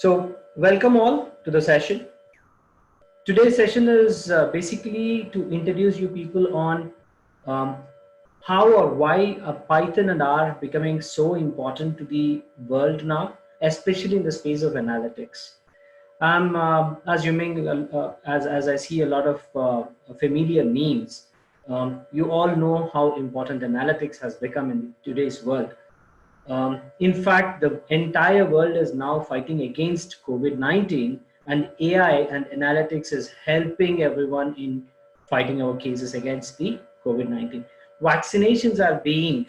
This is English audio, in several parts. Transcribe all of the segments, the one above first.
So welcome all to the session. Today's session is basically to introduce you people on um, how or why Python and R are becoming so important to the world now, especially in the space of analytics. I'm assuming as I see a lot of familiar names, you all know how important analytics has become in today's world. In fact, the entire world is now fighting against COVID-19, and AI and analytics is helping everyone in fighting our cases against the COVID-19. Vaccinations are being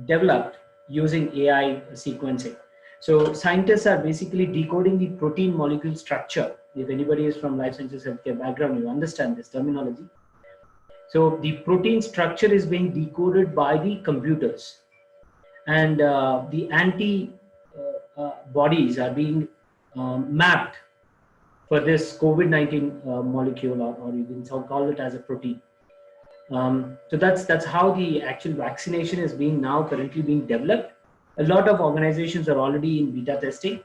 developed using AI sequencing. So scientists are basically decoding the protein molecule structure. If anybody is from life sciences healthcare background, you understand this terminology. So the protein structure is being decoded by the computers, and the antibodies are being mapped for this COVID-19 molecule, or you can call it as a protein. So that's how the actual vaccination is being now currently being developed. A lot of organizations are already in beta testing.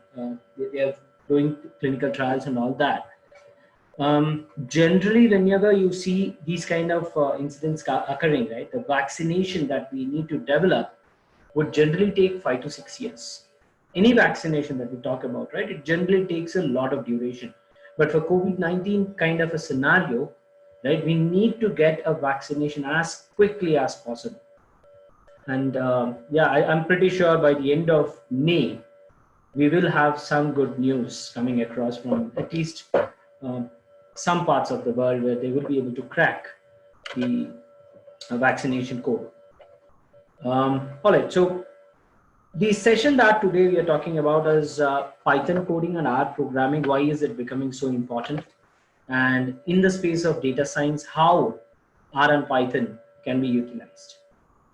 They are doing clinical trials and all that. Generally, whenever you see these kind of incidents occurring, right, the vaccination that we need to develop would generally take 5 to 6 years. Any vaccination that we talk about, right, it generally takes a lot of duration. But for COVID-19 kind of a scenario, right, we need to get a vaccination as quickly as possible. And yeah, I'm pretty sure by the end of May, we will have some good news coming across from at least some parts of the world where they will be able to crack the vaccination code. All right, so the session that today we are talking about is Python coding and R programming. Why is it becoming so important? And in the space of data science, how R and Python can be utilized,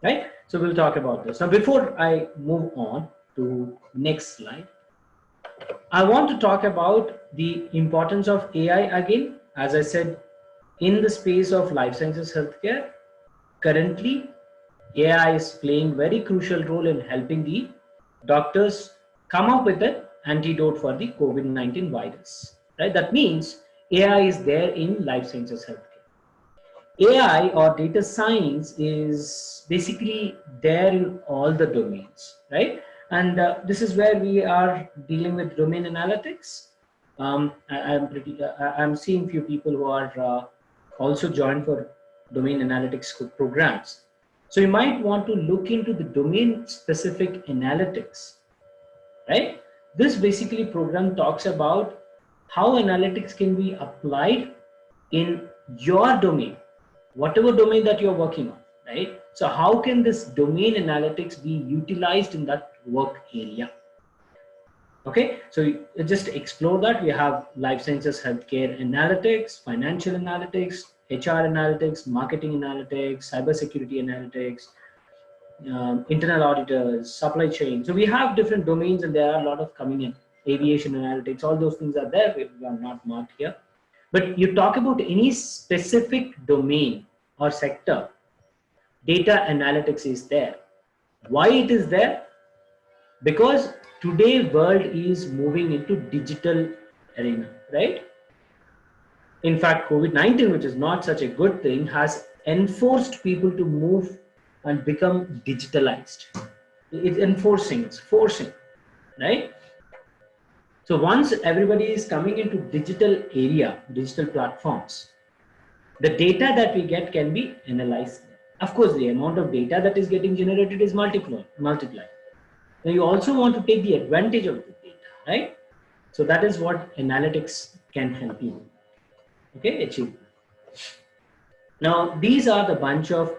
right? So we'll talk about this. Now, before I move on to next slide, I want to talk about the importance of AI again. As I said, in the space of life sciences healthcare, currently AI is playing very crucial role in helping the doctors come up with an antidote for the COVID-19 virus, right? That means AI is there in life sciences healthcare. AI or data science is basically there in all the domains, right? And this is where we are dealing with domain analytics. I'm seeing few people who are also joined for domain analytics programs. So you might want to look into the domain specific analytics, right? This basically program talks about how analytics can be applied in your domain, whatever domain that you're working on, right? So how can this domain analytics be utilized in that work area? Okay, so you just explore that. We have life sciences, healthcare analytics, financial analytics, HR analytics, marketing analytics, cybersecurity analytics, internal auditors, supply chain. So we have different domains, and there are a lot of coming in. Aviation analytics, all those things are there. We are not marked here. But you talk about any specific domain or sector, data analytics is there. Why it is there? Because today world is moving into digital arena, right? In fact, COVID-19, which is not such a good thing, has enforced people to move and become digitalized. It's enforcing, it's forcing, right? So once everybody is coming into digital area, digital platforms, the data that we get can be analyzed. Of course, the amount of data that is getting generated is multiplied. Now you also want to take the advantage of the data, right? So that is what analytics can help you, okay, achieve. Now these are the bunch of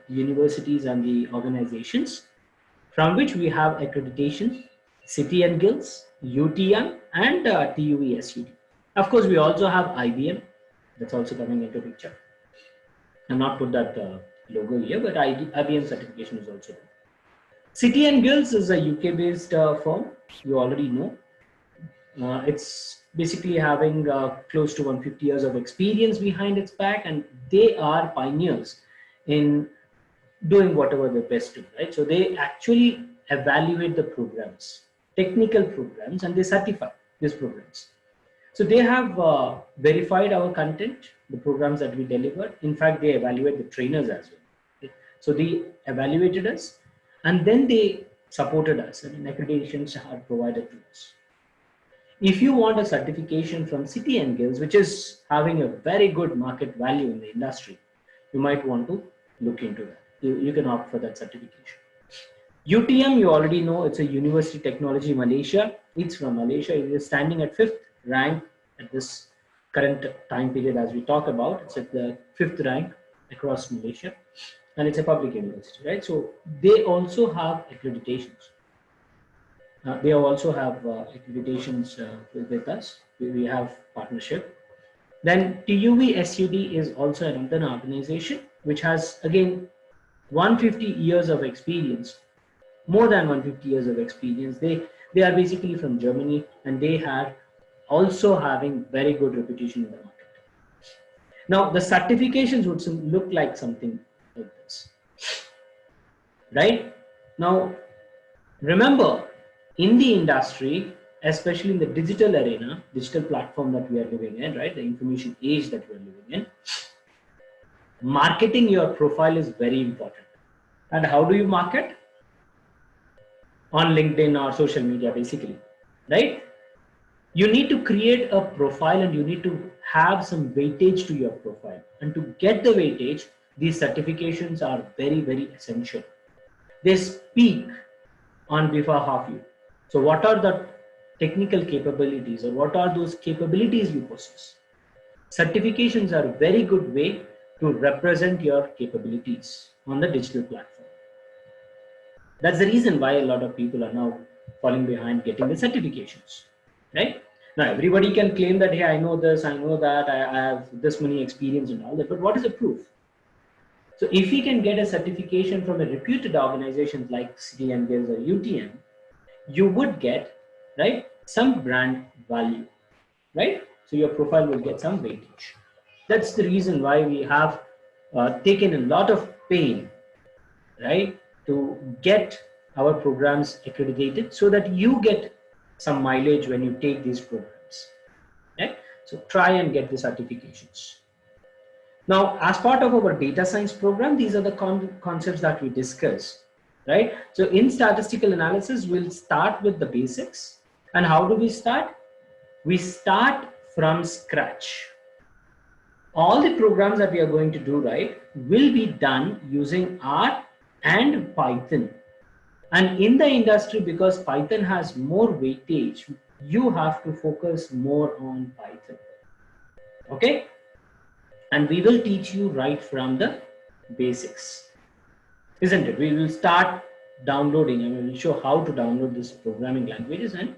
universities and the organizations from which we have accreditation: City and Guilds, UTM, and TUESUD. Of course, we also have IBM. That's also coming into picture. I've not put that logo here, but IBM certification is also there. City and Guilds is a UK-based firm. You already know. It's basically having close to 150 years of experience behind its back, and they are pioneers in doing whatever they're best do, right? So they actually evaluate the programs. technical programs and they certify these programs. So they have verified our content, the programs that we delivered. In fact, they evaluate the trainers as well. Okay. So they evaluated us and then they supported us, and accreditations are provided to us. If you want a certification from City and Guilds, which is having a very good market value in the industry, you might want to look into that. You can opt for that certification. UTM, you already know, it's a University Technology Malaysia. It's from Malaysia. It is standing at 5th rank at this current time period as we talk about. It's at the 5th rank across Malaysia, and it's a public university, right? So they also have accreditations. They also have accreditations with us. We have partnership. Then TUV SUD is also another organization which has again 150 years of experience, more than 150 years of experience. They are basically from Germany, and they are also having very good reputation in the market. Now the certifications would look like something like this, right? Now remember, in the industry, especially in the digital arena, digital platform that we are living in, right, the information age that we are living in, marketing your profile is very important. And how do you market? On LinkedIn or social media, basically, right? You need to create a profile and you need to have some weightage to your profile. And to get the weightage, these certifications are very, very essential. They speak on behalf of you. So what are the technical capabilities, or what are those capabilities you possess? Certifications are a very good way to represent your capabilities on the digital platform. That's the reason why a lot of people are now falling behind getting the certifications, right? Now everybody can claim that, hey, I know this, I know that, I have this many experience and all that, but what is the proof? So if we can get a certification from a reputed organization like City and Guilds or UTM, you would get, right, some brand value, right? So your profile will get some weightage. That's the reason why we have taken a lot of pain, right, to get our programs accredited so that you get some mileage when you take these programs, right? So try and get the certifications. Now, as part of our data science program, these are the concepts that we discuss, right? So in statistical analysis, we'll start with the basics. And how do we start? We start from scratch. All the programs that we are going to do, right, will be done using R and Python. And in the industry, because Python has more weightage, you have to focus more on Python. Okay? And we will teach you right from the basics, isn't it? We will start downloading, and we will show how to download these programming languages and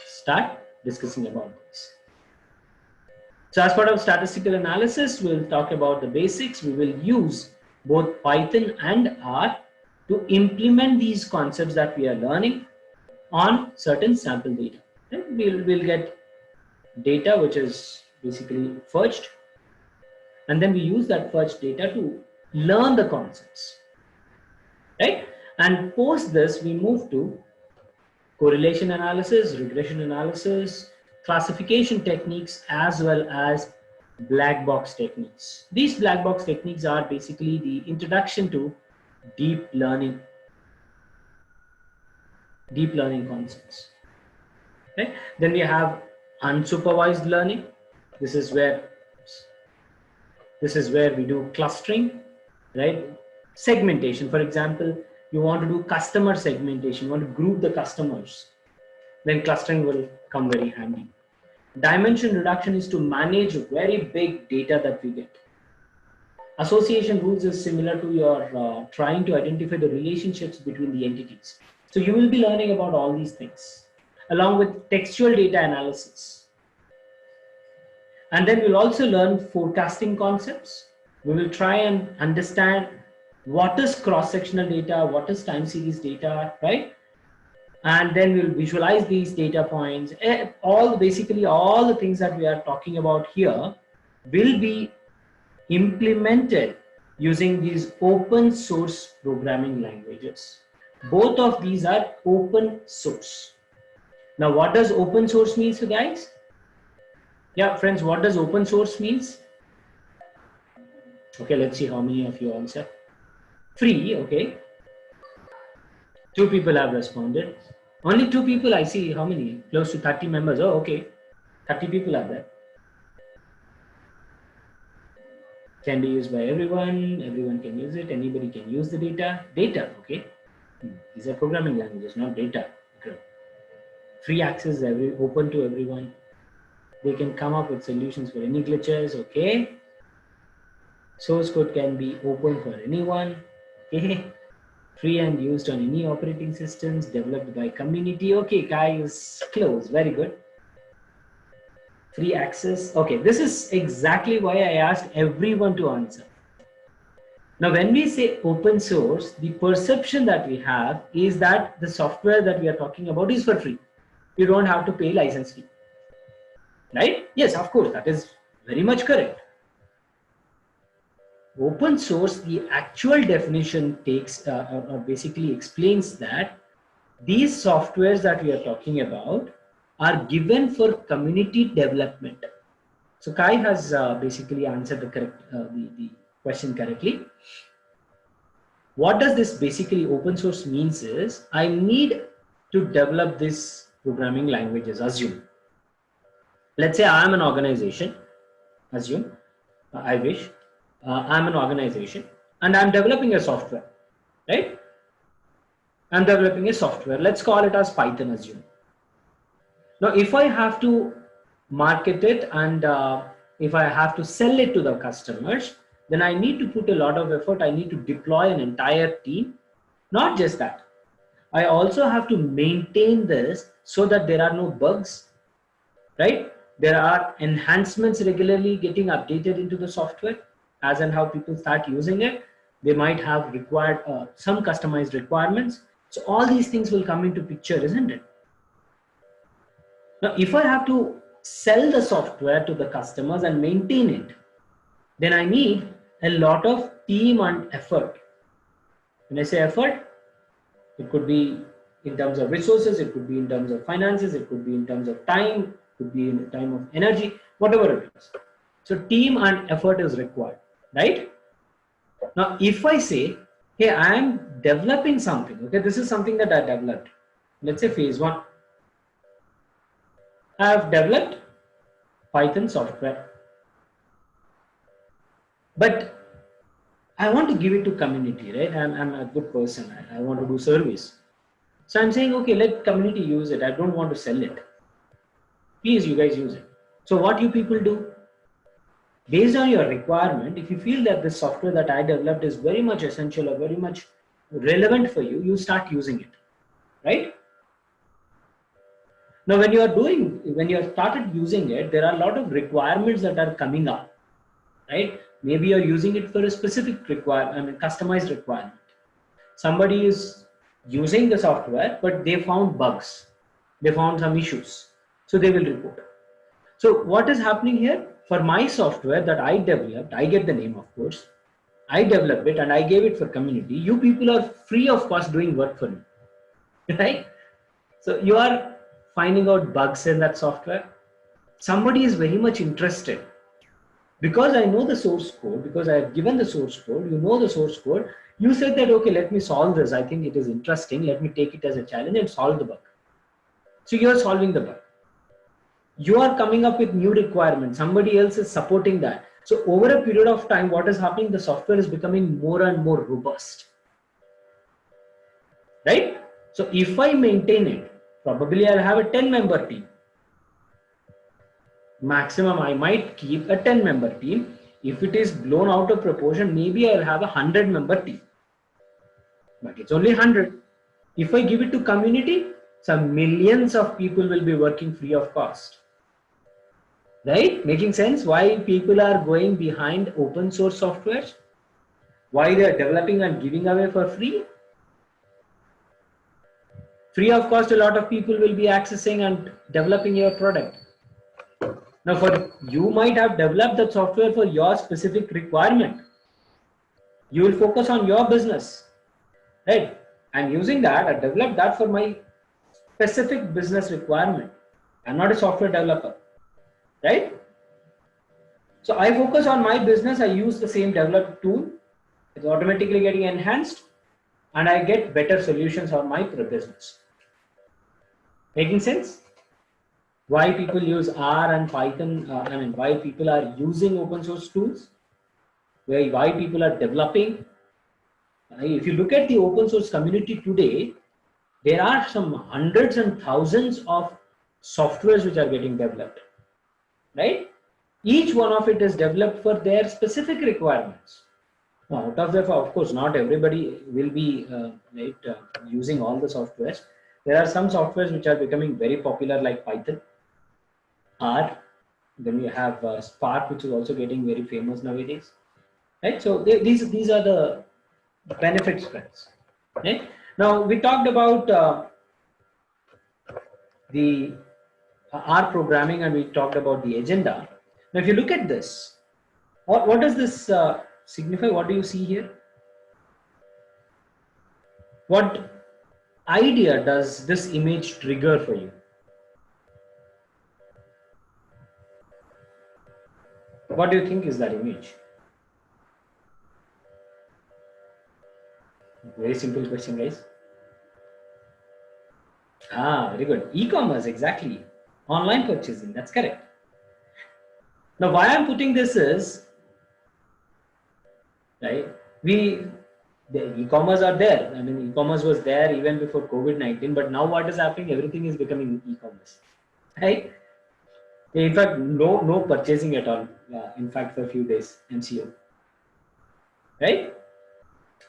start discussing about this. So as part of statistical analysis, we'll talk about the basics. We will use both Python and R to implement these concepts that we are learning on certain sample data. And we'll get data which is basically fudged, and then we use that fudged data to learn the concepts, right? And post this, we move to correlation analysis, regression analysis, classification techniques, as well as black box techniques. These black box techniques are basically the introduction to deep learning concepts. Okay? Then we have unsupervised learning. This is where we do clustering, right? Segmentation, for example, you want to do customer segmentation, you want to group the customers, then clustering will come very handy. Dimension reduction is to manage very big data that we get. Association rules is similar to your trying to identify the relationships between the entities. So you will be learning about all these things along with textual data analysis. And then we'll also learn forecasting concepts. We will try and understand what is cross-sectional data, what is time series data, right? And then we'll visualize these data points. Basically all the things that we are talking about here will be implemented using these open source programming languages. Both of these are open source. Now, what does open source means, guys? Yeah, friends, what does open source means? Okay, let's see how many of you answer. Free, okay. 2 people have responded. Only 2 people I see. How many? Close to 30 members. Oh, okay. 30 people are there. Can be used by everyone. Everyone can use it. Anybody can use the data. Data, okay. These are programming languages, not data. Okay. Free access, open to everyone. They can come up with solutions for any glitches, okay. Source code can be open for anyone, okay. Free and used on any operating systems, developed by community. Okay, guys, close. Very good. Free access. Okay, this is exactly why I asked everyone to answer. Now, when we say open source, the perception that we have is that the software that we are talking about is for free. You don't have to pay license fee. Right? Yes, of course, that is very much correct. Open source, the actual definition takes or basically explains that these softwares that we are talking about are given for community development. So Kai has basically answered the question correctly. What does this basically open source means is I need to develop this programming languages. Assume, let's say I am an organization. Assume, I wish I'm an organization and I'm developing a software, right? I'm developing a software. Let's call it as Python. Assume. Now, if I have to market it and if I have to sell it to the customers, then I need to put a lot of effort. I need to deploy an entire team. Not just that, I also have to maintain this so that there are no bugs, right? There are enhancements regularly getting updated into the software as and how people start using it. They might have required some customized requirements. So all these things will come into picture, isn't it? Now, if I have to sell the software to the customers and maintain it, then I need a lot of team and effort. When I say effort, it could be in terms of resources, it could be in terms of finances, it could be in terms of time, it could be in time of energy, whatever it is. So team and effort is required, right? Now, if I say, hey, I am developing something, okay, this is something that I developed. Let's say phase 1. I have developed Python software, but I want to give it to community, right? I'm a good person. I want to do service. So I'm saying, okay, let community use it. I don't want to sell it. Please, you guys use it. So what you people do? Based on your requirement, if you feel that the software that I developed is very much essential or very much relevant for you, you start using it, right? Now, when you have started using it, there are a lot of requirements that are coming up, right? Maybe you're using it for a specific requirement, customized requirement. Somebody is using the software, but they found bugs. They found some issues. So they will report. So what is happening here? For my software that I developed, I get the name, of course. I developed it and I gave it for community. You people are free of cost doing work for me, right? So you are finding out bugs in that software. Somebody is very much interested. Because I know the source code, because I have given the source code, you know the source code, you said that, okay, let me solve this. I think it is interesting. Let me take it as a challenge and solve the bug. So you are solving the bug. You are coming up with new requirements. Somebody else is supporting that. So over a period of time, what is happening? The software is becoming more and more robust. Right? So if I maintain it, probably I'll have a 10-member team. Maximum, I might keep a 10-member team. If it is blown out of proportion, maybe I'll have a 100-member team. But it's only 100. If I give it to community, some millions of people will be working free of cost. Right? Making sense? Why people are going behind open source software? Why they are developing and giving away for free? Free of cost, a lot of people will be accessing and developing your product. Now, you might have developed that software for your specific requirement. You will focus on your business, right? I'm using that. I developed that for my specific business requirement. I'm not a software developer, right? So I focus on my business. I use the same developed tool. It's automatically getting enhanced, and I get better solutions on my business. Making sense? Why people use R and Python? Why people are using open source tools? Why people are developing? If you look at the open source community today, there are some hundreds and thousands of softwares which are getting developed, right? Each one of it is developed for their specific requirements. Now, out of that, of course, not everybody will be using all the softwares. There are some softwares which are becoming very popular, like Python, R. Then we have Spark, which is also getting very famous nowadays, right? So these are the benefits, friends. Right? Now we talked about the R programming, and we talked about the agenda. Now, if you look at this, what does this signify? What do you see here? What idea does this image trigger for you? What do you think is that image? Very simple question, guys. Very good. E-commerce, exactly. Online purchasing, that's correct. Now, why I'm putting this is, right, the e-commerce are there. I mean, e-commerce was there even before COVID-19, but now what is happening? Everything is becoming e-commerce, right? In fact, no purchasing at all. In fact, for a few days, MCO, right?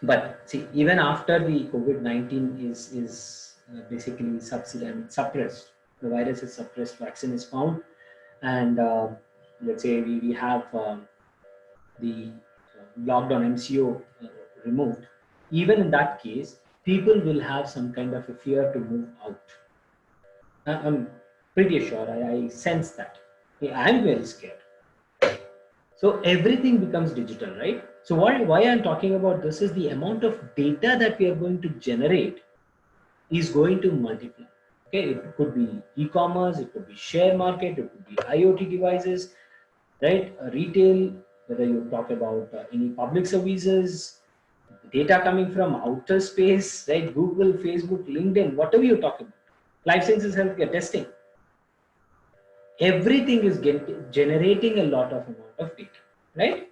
But see, even after the COVID-19 is basically suppressed, the virus is suppressed, vaccine is found, and let's say we have the lockdown MCO removed. Even in that case, people will have some kind of a fear to move out. I'm pretty sure. I sense that. I'm very scared. So everything becomes digital, right? So why I'm talking about this is the amount of data that we are going to generate is going to multiply. Okay, it could be e-commerce, it could be share market, it could be IoT devices, right? Retail, whether you talk about any public services, data coming from outer space, right? Google, Facebook, LinkedIn, whatever you talk about, life sciences, healthcare, testing. Everything is generating a lot of amount of data, right?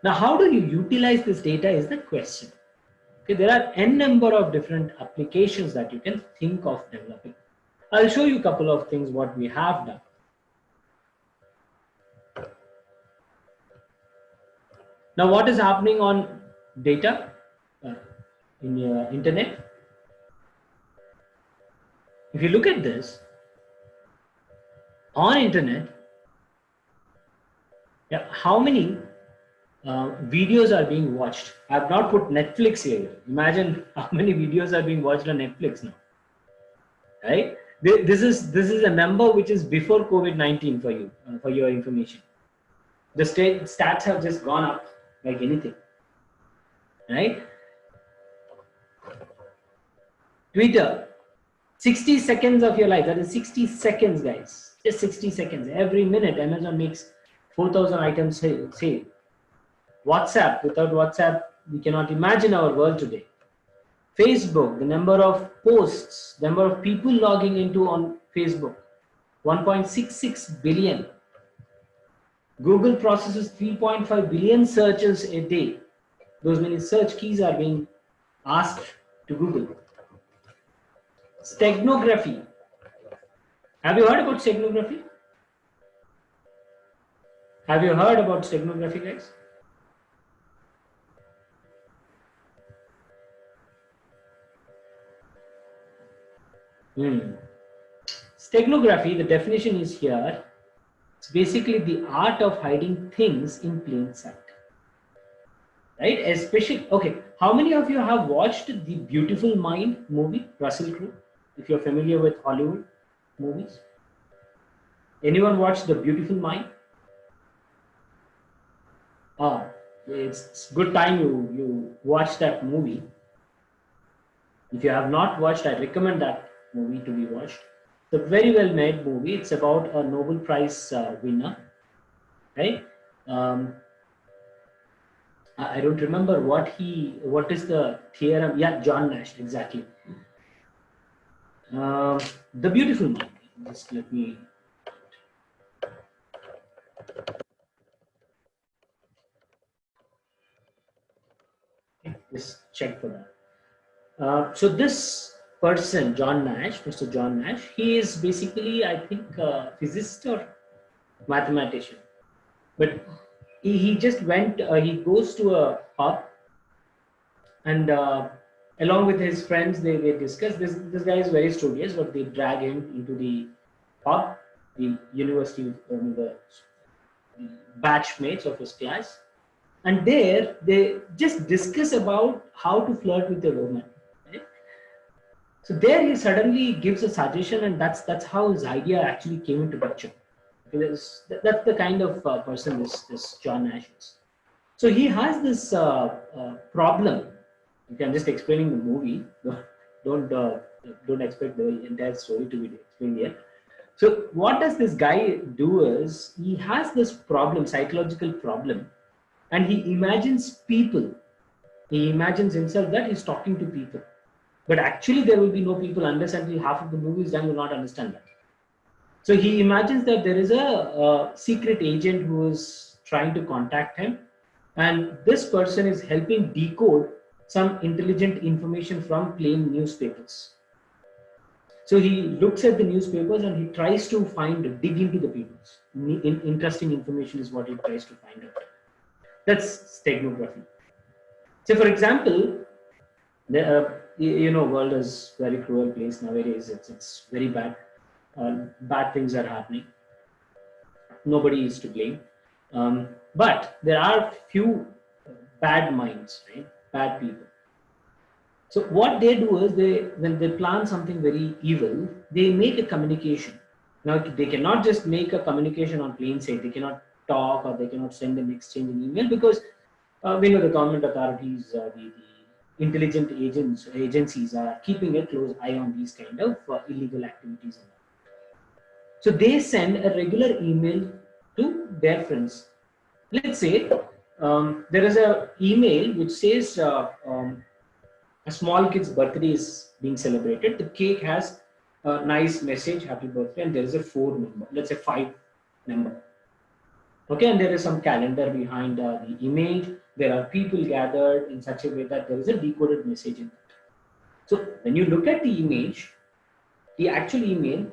Now, how do you utilize this data is the question. Okay, there are n number of different applications that you can think of developing. I'll show you a couple of things what we have done. Now, what is happening on data in your internet? If you look at this, on internet, how many videos are being watched? I have not put Netflix here. Imagine how many videos are being watched on Netflix now, right? This is a number which is before COVID-19 for you, for your information. The stats have just gone up like anything, right? Twitter, 60 seconds of your life. That is 60 seconds, guys. Just 60 seconds. Every minute, Amazon makes 4,000 items sale. WhatsApp, without WhatsApp, we cannot imagine our world today. Facebook, the number of posts, the number of people logging into on Facebook, 1.66 billion. Google processes 3.5 billion searches a day. Those many search keys are being asked to Google. Steganography. Have you heard about steganography? Have you heard about steganography, guys? Steganography, the definition is here. It's basically the art of hiding things in plain sight. Right? Especially, okay, how many of you have watched The Beautiful Mind movie, Russell Crowe? If you're familiar with Hollywood movies. Anyone watched The Beautiful Mind? It's good time you watch that movie. If you have not watched, I recommend that movie to be watched. It's a very well made movie. It's about a Nobel Prize winner, right? Um, I don't remember what is the theorem. Yeah, John Nash, exactly. The Beautiful Mind. Just let me. Just check for that. So this person, John Nash, Mr. John Nash, he is basically, I think, a physicist or mathematician. But he just went, he goes to a pub, and along with his friends, they discuss. This guy is very studious, but they drag him into the pub, the university, the batchmates of his class. And there they just discuss about how to flirt with a woman. Right? So there he suddenly gives a suggestion, and that's how his idea actually came into picture. Because that's the kind of person this John Nash is. So he has this problem. Okay, I'm just explaining the movie. Don't uh, don't expect the entire story to be explained here. So what does this guy do is he has this problem, psychological problem, and he imagines people. He imagines himself that he's talking to people. But actually, there will be no people unless until half of the movie is done, will not understand that. So he imagines that there is a secret agent who is trying to contact him, and this person is helping decode some intelligent information from plain newspapers. So he looks at the newspapers and he tries to dig into the papers. Interesting information is what he tries to find out. That's steganography. So, for example, world is very cruel place nowadays. It's very bad. Bad things are happening. Nobody is to blame. But there are few bad minds, right? Bad people. So what they do is when they plan something very evil, they make a communication. Now they cannot just make a communication on plain sight. They cannot talk or they cannot send an exchange in email because we know the government authorities, the intelligent agencies are keeping a close eye on these kind of illegal activities. So they send a regular email to their friends. Let's say there is a email which says a small kid's birthday is being celebrated. The cake has a nice message, happy birthday, and there is a 4 number, let's say 5 number. Okay, and there is some calendar behind the image. There are people gathered in such a way that there is a decoded message in that. So when you look at the image, the actual email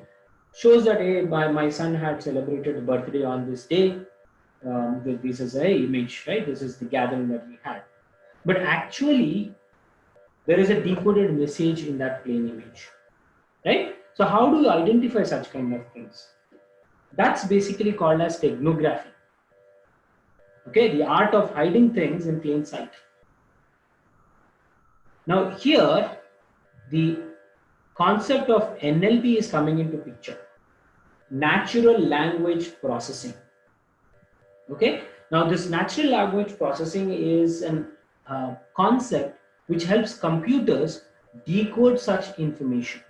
shows that hey, my son had celebrated birthday on this day. This is a image, right? This is the gathering that we had. But actually, there is a decoded message in that plain image, right? So how do you identify such kind of things? That's basically called as steganography. Okay, the art of hiding things in plain sight. Now here, the concept of NLP is coming into picture. Natural language processing. Okay, now this natural language processing is an concept which helps computers decode such information.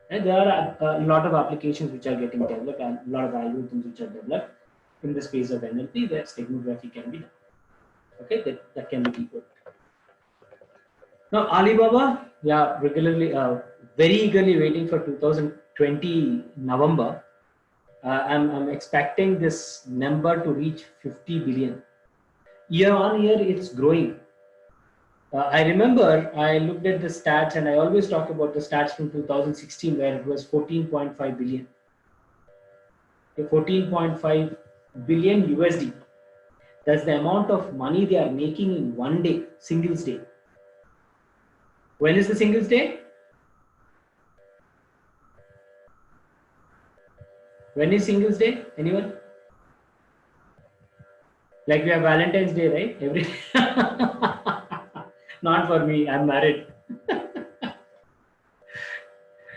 And there are a lot of applications which are getting developed and a lot of algorithms which are developed in the space of NLP where steganography can be done. Okay, that can be decoded. Now Alibaba, yeah, regularly, very eagerly waiting for 2020 November. I'm expecting this number to reach 50 billion. Year on year, it's growing. I remember I looked at the stats and I always talk about the stats from 2016 where it was 14.5 billion. 14.5 billion USD. That's the amount of money they are making in one day, Singles Day. When is the Singles Day? When is Singles Day? Anyone? Like we have Valentine's Day, right? Every not for me. I'm married.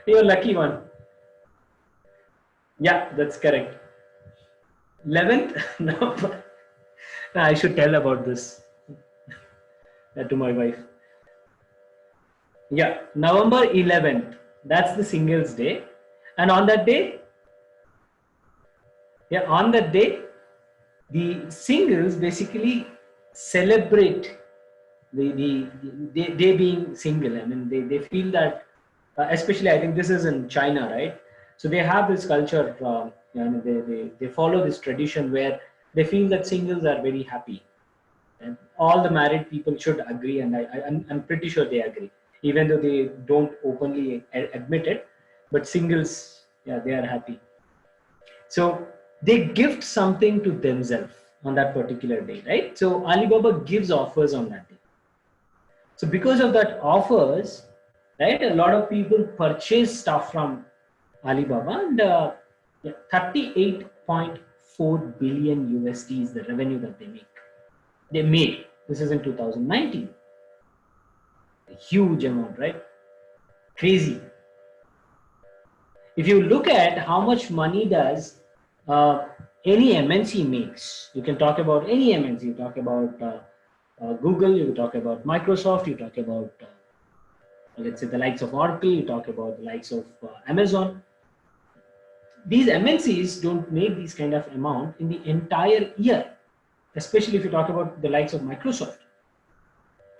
You're a lucky one. Yeah, that's correct. 11th? No, I should tell about this to my wife. Yeah, November 11th. That's the Singles Day. And on that day, the singles basically celebrate they being single. I mean, they feel that, especially I think this is in China, right? So they have this culture, they follow this tradition where they feel that singles are very happy. And all the married people should agree, and I'm pretty sure they agree, even though they don't openly admit it. But singles, yeah, they are happy. So they gift something to themselves on that particular day, right? So Alibaba gives offers on that day. So because of that offers, right, a lot of people purchase stuff from Alibaba, and 38.4 billion USD is the revenue that they make. They made. This is in 2019. A huge amount, right? Crazy. If you look at how much money does any MNC makes, you can talk about any MNC. You talk about Google, you talk about Microsoft, you talk about let's say the likes of Oracle, you talk about the likes of Amazon. These MNCs don't make these kind of amount in the entire year, especially if you talk about the likes of Microsoft,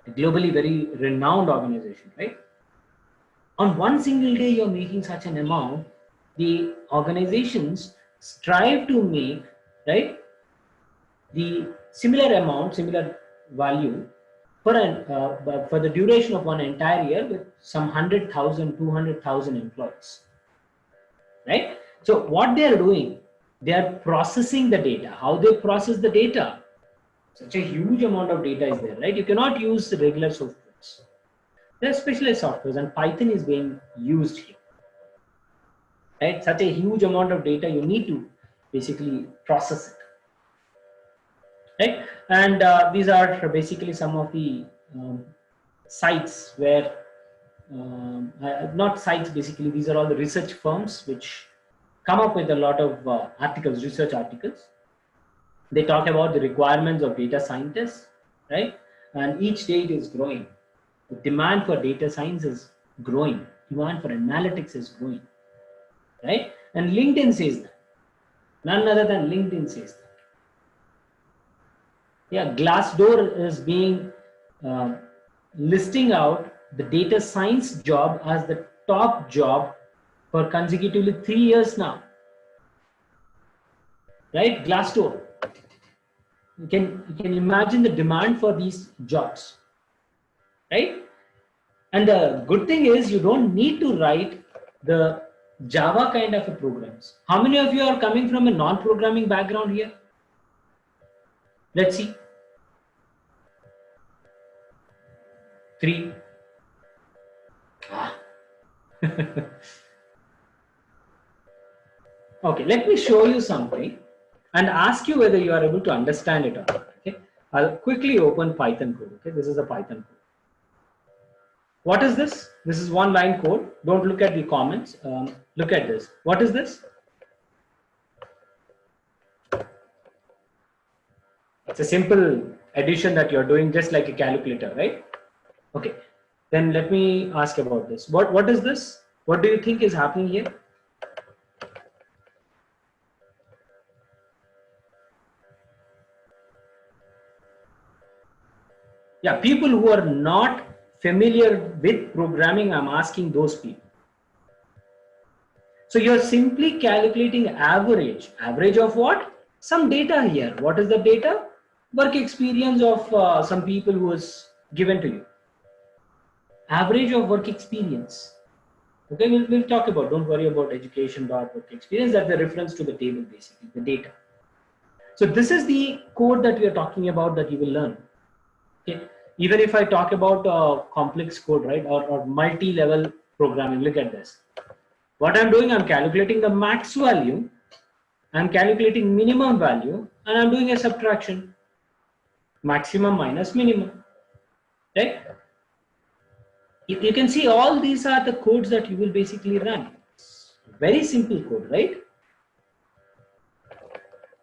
a globally very renowned organization, right? On one single day, you're making such an amount. The organizations strive to make, right, the similar amount, similar value for the duration of one entire year with some 100,000, 200,000 employees, right? So what they are doing, they are processing the data. How they process the data? Such a huge amount of data is there, right? You cannot use the regular softwares. There are specialized softwares, and Python is being used here, right? Such a huge amount of data, you need to basically process it, right? And these are basically some of the sites where not sites, basically these are all the research firms which come up with a lot of articles, research articles. They talk about the requirements of data scientists, right? And each day it is growing. The demand for data science is growing. Demand for analytics is growing, right? And LinkedIn says that. None other than LinkedIn says that. Yeah, Glassdoor is being uh, listing out the data science job as the top job for consecutively 3 years now, right? Glassdoor. You can imagine the demand for these jobs, right? And the good thing is you don't need to write the Java kind of a programs. How many of you are coming from a non-programming background here? Let's see. 3. Okay, let me show you something and ask you whether you are able to understand it or not. Okay, I'll quickly open Python code. Okay, this is a Python code. What is this? This is one line code. Don't look at the comments. Look at this. What is this? It's a simple addition that you're doing just like a calculator, right? Okay, then let me ask about this. What is this? What do you think is happening here? Yeah, people who are not familiar with programming, I'm asking those people. So you're simply calculating average. Average of what? Some data here. What is the data? Work experience of some people who is given to you. Average of work experience. Okay, we'll talk about, don't worry about education dot work experience. That's the reference to the table, basically, the data. So this is the code that we are talking about that you will learn. Okay. Even if I talk about complex code, right, or multi-level programming, look at this. What I'm doing, I'm calculating the max value, I'm calculating minimum value, and I'm doing a subtraction. Maximum minus minimum, right? You can see all these are the codes that you will basically run. Very simple code, right?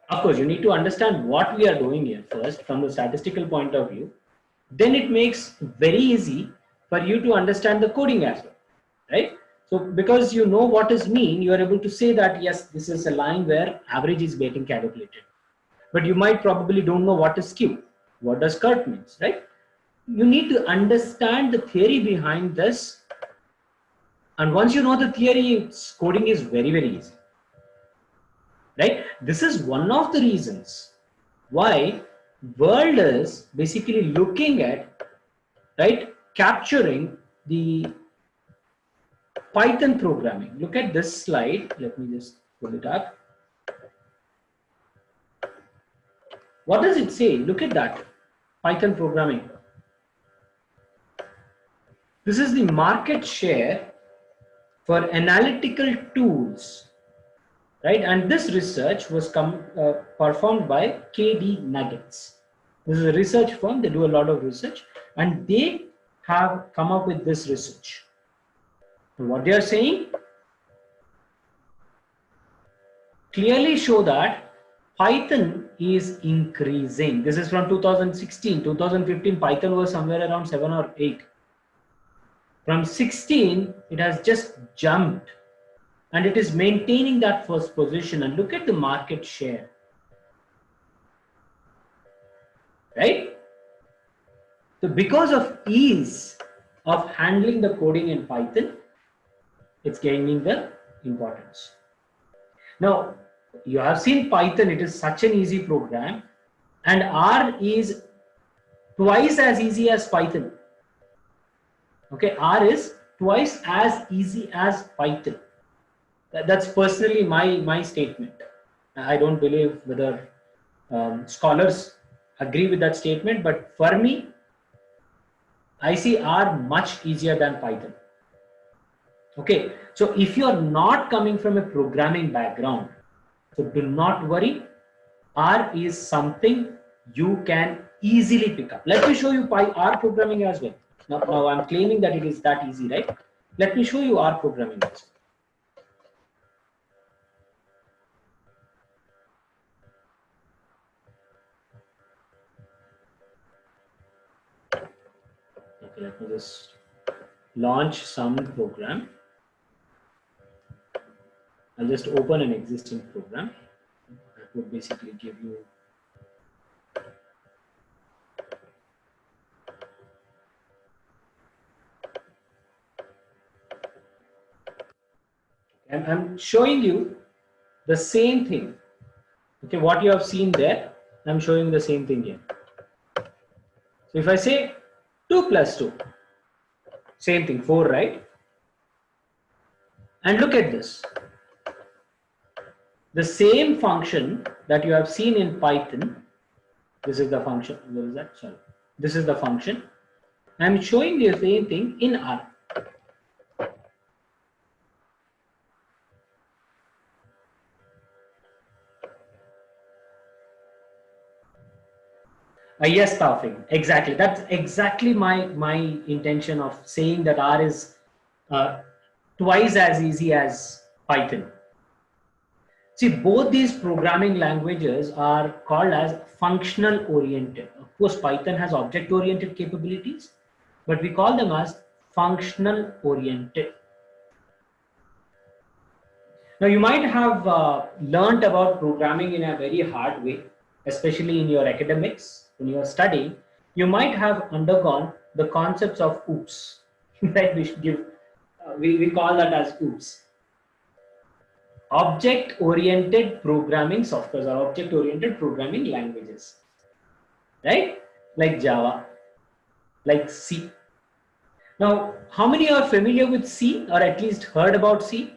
Of course, you need to understand what we are doing here first from the statistical point of view. Then it makes very easy for you to understand the coding as well, right? So because you know what is mean, you are able to say that yes, this is a line where average is getting calculated. But you might probably don't know what is skew. What does curve means, right? You need to understand the theory behind this. And once you know the theory, coding is very, very easy, right? This is one of the reasons why world is basically looking at, right, capturing the Python programming. Look at this slide. Let me just pull it up. What does it say? Look at that. Python programming. This is the market share for analytical tools, right? And this research was performed by KD Nuggets. This is a research firm. They do a lot of research, and they have come up with this research. And what they are saying clearly show that Python is increasing. This is from 2016. 2015, Python was somewhere around 7 or 8. From 16, it has just jumped, and it is maintaining that first position. And look at the market share, right? So because of ease of handling the coding in Python, it's gaining the importance. Now, you have seen Python, it is such an easy program, and R is twice as easy as Python. Okay, R is twice as easy as Python. That's personally my statement. I don't believe whether scholars agree with that statement, but for me, I see R much easier than Python. Okay, so if you are not coming from a programming background, so do not worry. R is something you can easily pick up. Let me show you R programming as well. Now I'm claiming that it is that easy, right? Let me show you R programming as well. Okay, let me just launch some program. I'll just open an existing program that would basically give you and I'm showing you the same thing. Okay, what you have seen there, I'm showing the same thing here. So if I say 2 plus 2, same thing, 4, right? And look at this. The same function that you have seen in Python, this is the function, what is that? Sorry. This is the function. I'm showing you the same thing in R. Yes, Taufik, exactly. That's exactly my intention of saying that R is twice as easy as Python. See, both these programming languages are called as functional oriented. Of course, Python has object oriented capabilities, but we call them as functional oriented. Now, you might have learned about programming in a very hard way, especially in your academics. When you are studying, you might have undergone the concepts of OOPS, right? We should give, we call that as OOPS. Object-oriented programming softwares or object-oriented programming languages, right? Like Java, like C. Now, how many are familiar with C or at least heard about C?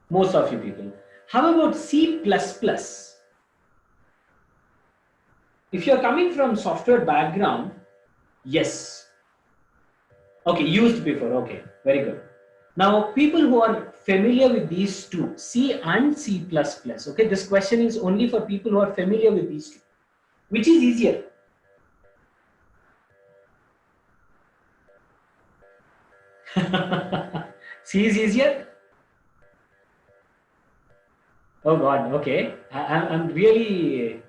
Most of you people. How about C++? If you're coming from software background, yes. Okay, used before, okay, very good. Now, people who are familiar with these two, C and C++, okay, this question is only for people who are familiar with these two. Which is easier? C is easier? Oh God, okay. I'm really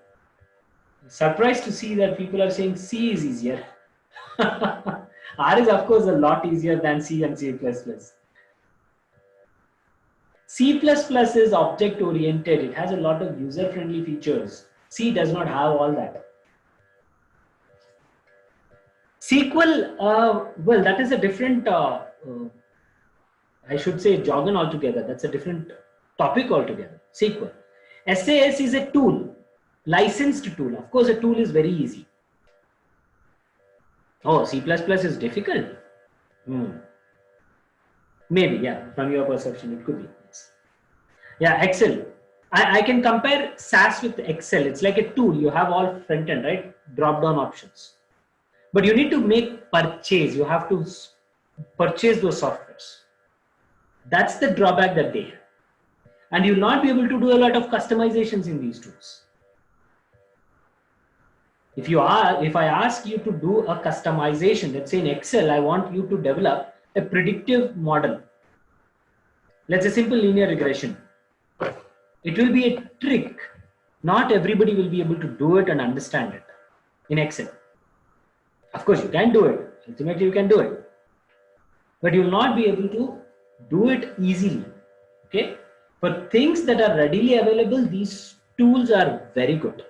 Surprised to see that people are saying C is easier. R is of course a lot easier than C and C++. C++ is object oriented. It has a lot of user friendly features. C does not have all that. SQL, well, that is a different, I should say, jargon altogether. That's a different topic altogether. SQL. SAS is a tool, licensed tool. Of course, a tool is very easy. Oh, C++ is difficult. Maybe, yeah. From your perception, it could be. Yes. Yeah, Excel. I can compare SAS with Excel. It's like a tool. You have all front end, right? Drop down options. But you need to make purchase. You have to purchase those softwares. That's the drawback that they have. And you'll not be able to do a lot of customizations in these tools. If I ask you to do a customization, let's say in Excel, I want you to develop a predictive model. Let's say simple linear regression. It will be a trick. Not everybody will be able to do it and understand it in Excel. Of course, you can do it. Ultimately, you can do it. But you will not be able to do it easily. Okay? For things that are readily available, these tools are very good.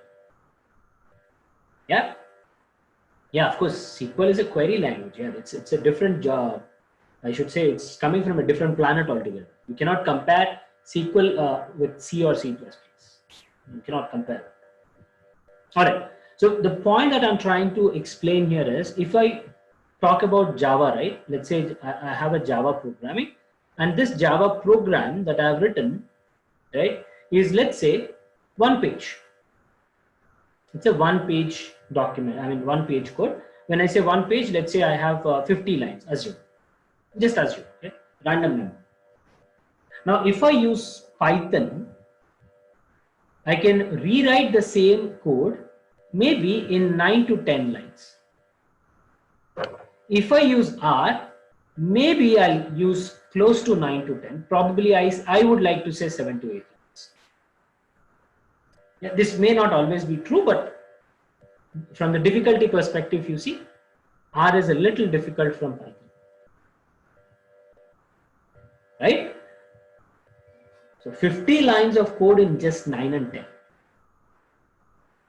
Yeah? Yeah, of course, SQL is a query language. Yeah, it's a different job. I should say it's coming from a different planet altogether. You cannot compare SQL with C or C++. You cannot compare. All right. So the point that I'm trying to explain here is, if I talk about Java, right? Let's say I have a Java programming, and this Java program that I have written, right, is, let's say, one page. It's a one-page document. I mean, one-page code. When I say one page, let's say I have 50 lines. Assume, just assume, okay? Random number. Now, if I use Python, I can rewrite the same code maybe in 9 to 10 lines. If I use R, maybe I'll use close to 9 to 10. Probably I would like to say 7 to 8 lines. Yeah, this may not always be true, but from the difficulty perspective, you see, R is a little difficult from Python. Right? So 50 lines of code in just 9 and 10.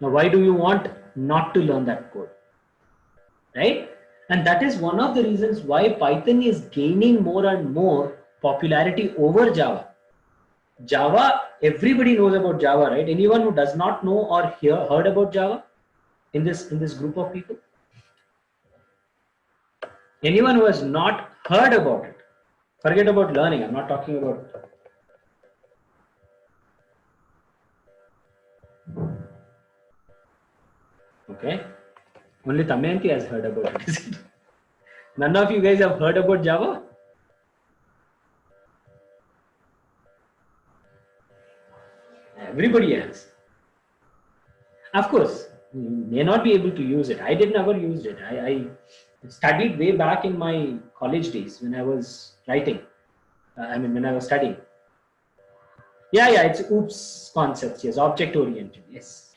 Now, why do you want not to learn that code? Right? And that is one of the reasons why Python is gaining more and more popularity over Java. Java, everybody knows about Java, right? Anyone who does not know or heard about Java in this group of people? Anyone who has not heard about it? Forget about learning. I'm not talking about. Okay. Only Damayanti has heard about it. None of you guys have heard about Java? Everybody else. Of course, you may not be able to use it. I did never use it. I studied way back in my college days when I was writing. When I was studying. Yeah, it's OOPS concepts. Yes, object oriented. Yes.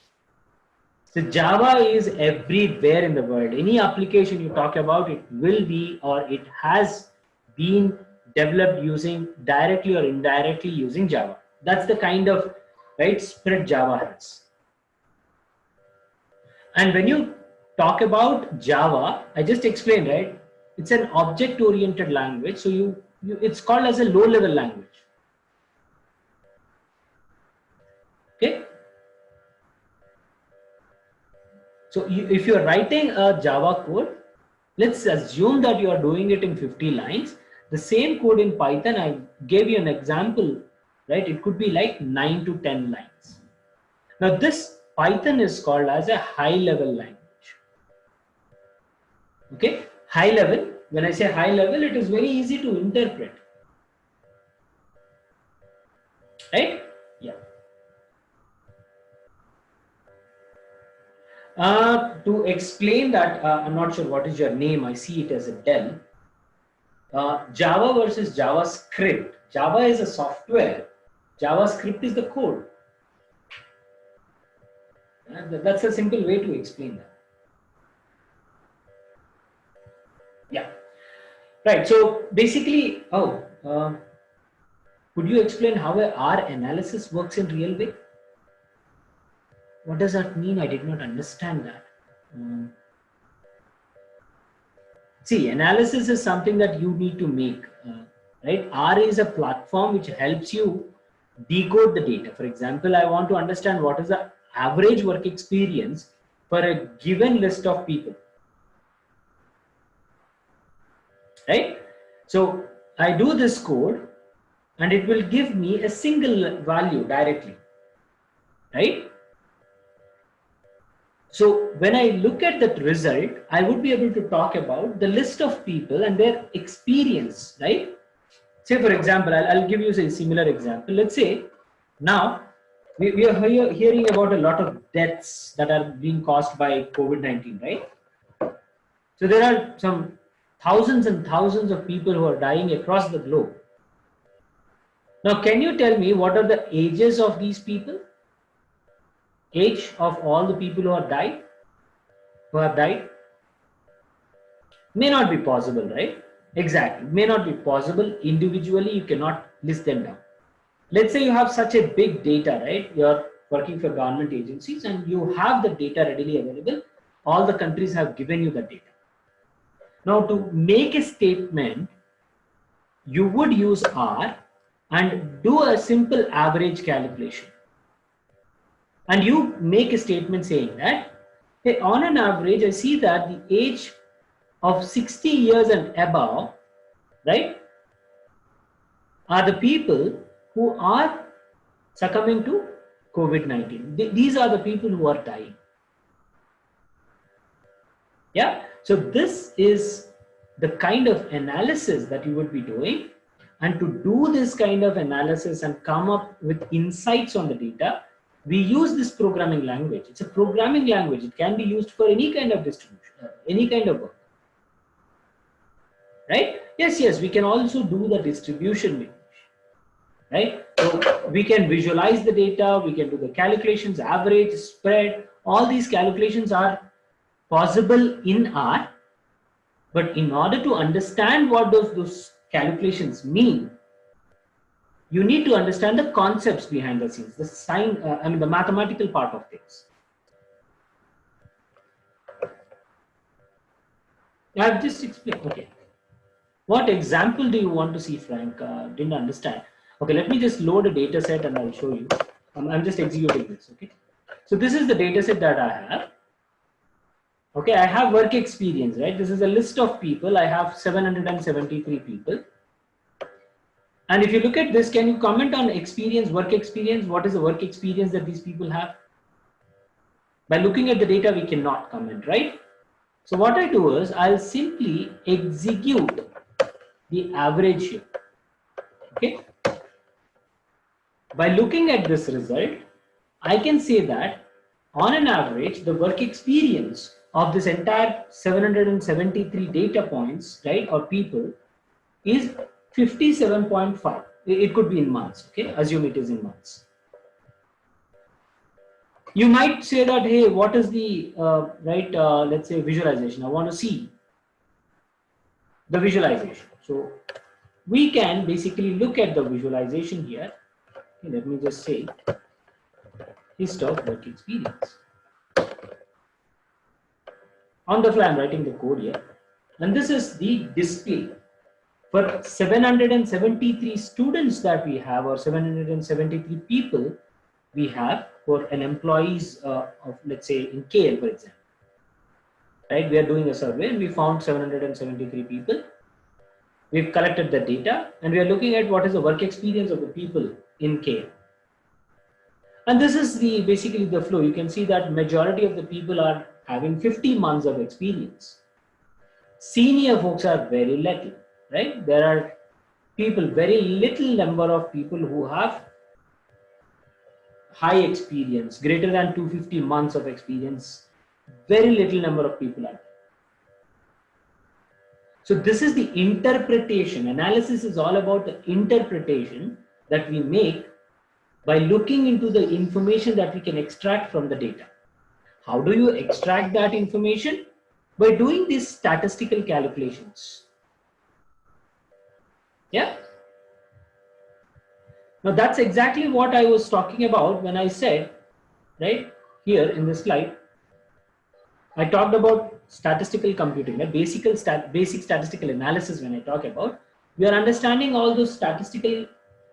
So Java is everywhere in the world. Any application you talk about, it will be, or it has been developed using directly or indirectly using Java. That's the kind of spread Java has. And when you talk about Java, I just explained, right? It's an object-oriented language, so it's called as a low-level language. Okay. So if you are writing a Java code, let's assume that you are doing it in 50 lines. The same code in Python, I gave you an example, right? It could be like 9 to 10 lines. Now this Python is called as a high-level language. Okay, high level. When I say high level, it is very easy to interpret. Right? Yeah. To explain that, I'm not sure what is your name. I see it as a Dell. Java versus JavaScript. Java is a software. JavaScript is the code. That's a simple way to explain that. Yeah. Right. So basically, could you explain how our analysis works in real way? What does that mean? I did not understand that. See, analysis is something that you need to make, right? R is a platform which helps you decode the data. For example, I want to understand what is the average work experience for a given list of people, right? So I do this code and it will give me a single value directly, right? So when I look at that result, I would be able to talk about the list of people and their experience, right? Say for example, I'll give you a similar example. Let's say now we are hearing about a lot of deaths that are being caused by COVID-19, right? So there are some thousands and thousands of people who are dying across the globe. Now, can you tell me what are the ages of these people? Age of all the people who have died? May not be possible, right? Exactly. May not be possible. Individually, you cannot list them down. Let's say you have such a big data, right? You're working for government agencies and you have the data readily available. All the countries have given you the data. Now, to make a statement, you would use R and do a simple average calculation. And you make a statement saying that, hey, on an average, I see that the age of 60 years and above, right, are the people who are succumbing to COVID-19. These are the people who are dying. Yeah. So this is the kind of analysis that you would be doing. And to do this kind of analysis and come up with insights on the data, we use this programming language. It's a programming language. It can be used for any kind of distribution, any kind of work. Right? Yes, we can also do the distribution, right? So we can visualize the data, we can do the calculations, average, spread, all these calculations are possible in R, but in order to understand what those calculations mean, you need to understand the concepts behind the scenes, the mathematical part of things. I've just explained, okay. What example do you want to see, Frank? Didn't understand. Okay, let me just load a data set and I'll show you. I'm just executing this, okay? So this is the data set that I have. Okay, I have work experience, right? This is a list of people. I have 773 people. And if you look at this, can you comment on experience, work experience? What is the work experience that these people have? By looking at the data, we cannot comment, right? So what I do is I'll simply execute the average here. Okay. By looking at this result, I can say that on an average, the work experience of this entire 773 data points, right, or people is 57.5. It could be in months, okay? Assume it is in months. You might say that, hey, what is the, let's say visualization. I want to see the visualization. So we can basically look at the visualization here. Okay, let me just say list of work experience. On the fly, I'm writing the code here. And this is the display for 773 students that we have, or 773 people we have for an employees of, let's say, in KL, for example. Right? We are doing a survey and we found 773 people. We've collected the data and we are looking at what is the work experience of the people in KL. And this is basically the flow. You can see that majority of the people are having 50 months of experience. Senior folks are very little, right? There are people, very little number of people who have high experience, greater than 250 months of experience. Very little number of people are there. So this is the interpretation. Analysis is all about the interpretation that we make by looking into the information that we can extract from the data. How do you extract that information? By doing these statistical calculations. Yeah. Now that's exactly what I was talking about when I said, right here in this slide, I talked about statistical computing, right? Basic statistical analysis. When I talk about, we are understanding all those statistical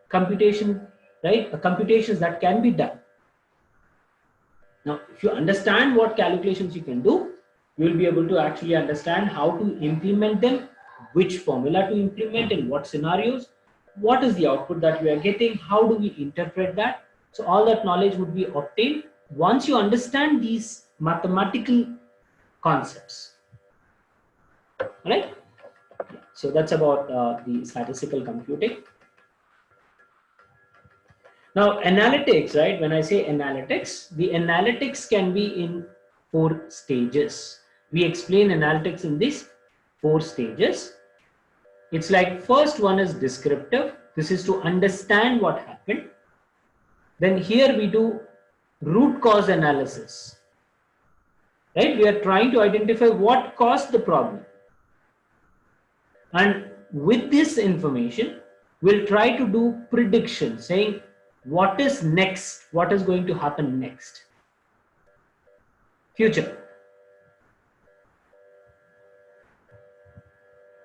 computation, right? Computations that can be done. Now, if you understand what calculations you can do, you will be able to actually understand how to implement them, which formula to implement, in what scenarios, what is the output that we are getting, how do we interpret that. So all that knowledge would be obtained once you understand these mathematical concepts, right? So that's about the statistical computing. Now, analytics, right? When I say analytics, the analytics can be in 4 stages. We explain analytics in these 4 stages. It's like, first one is descriptive. This is to understand what happened. Then here we do root cause analysis, right? We are trying to identify what caused the problem. And with this information, we'll try to do prediction, saying what is next, what is going to happen next, future,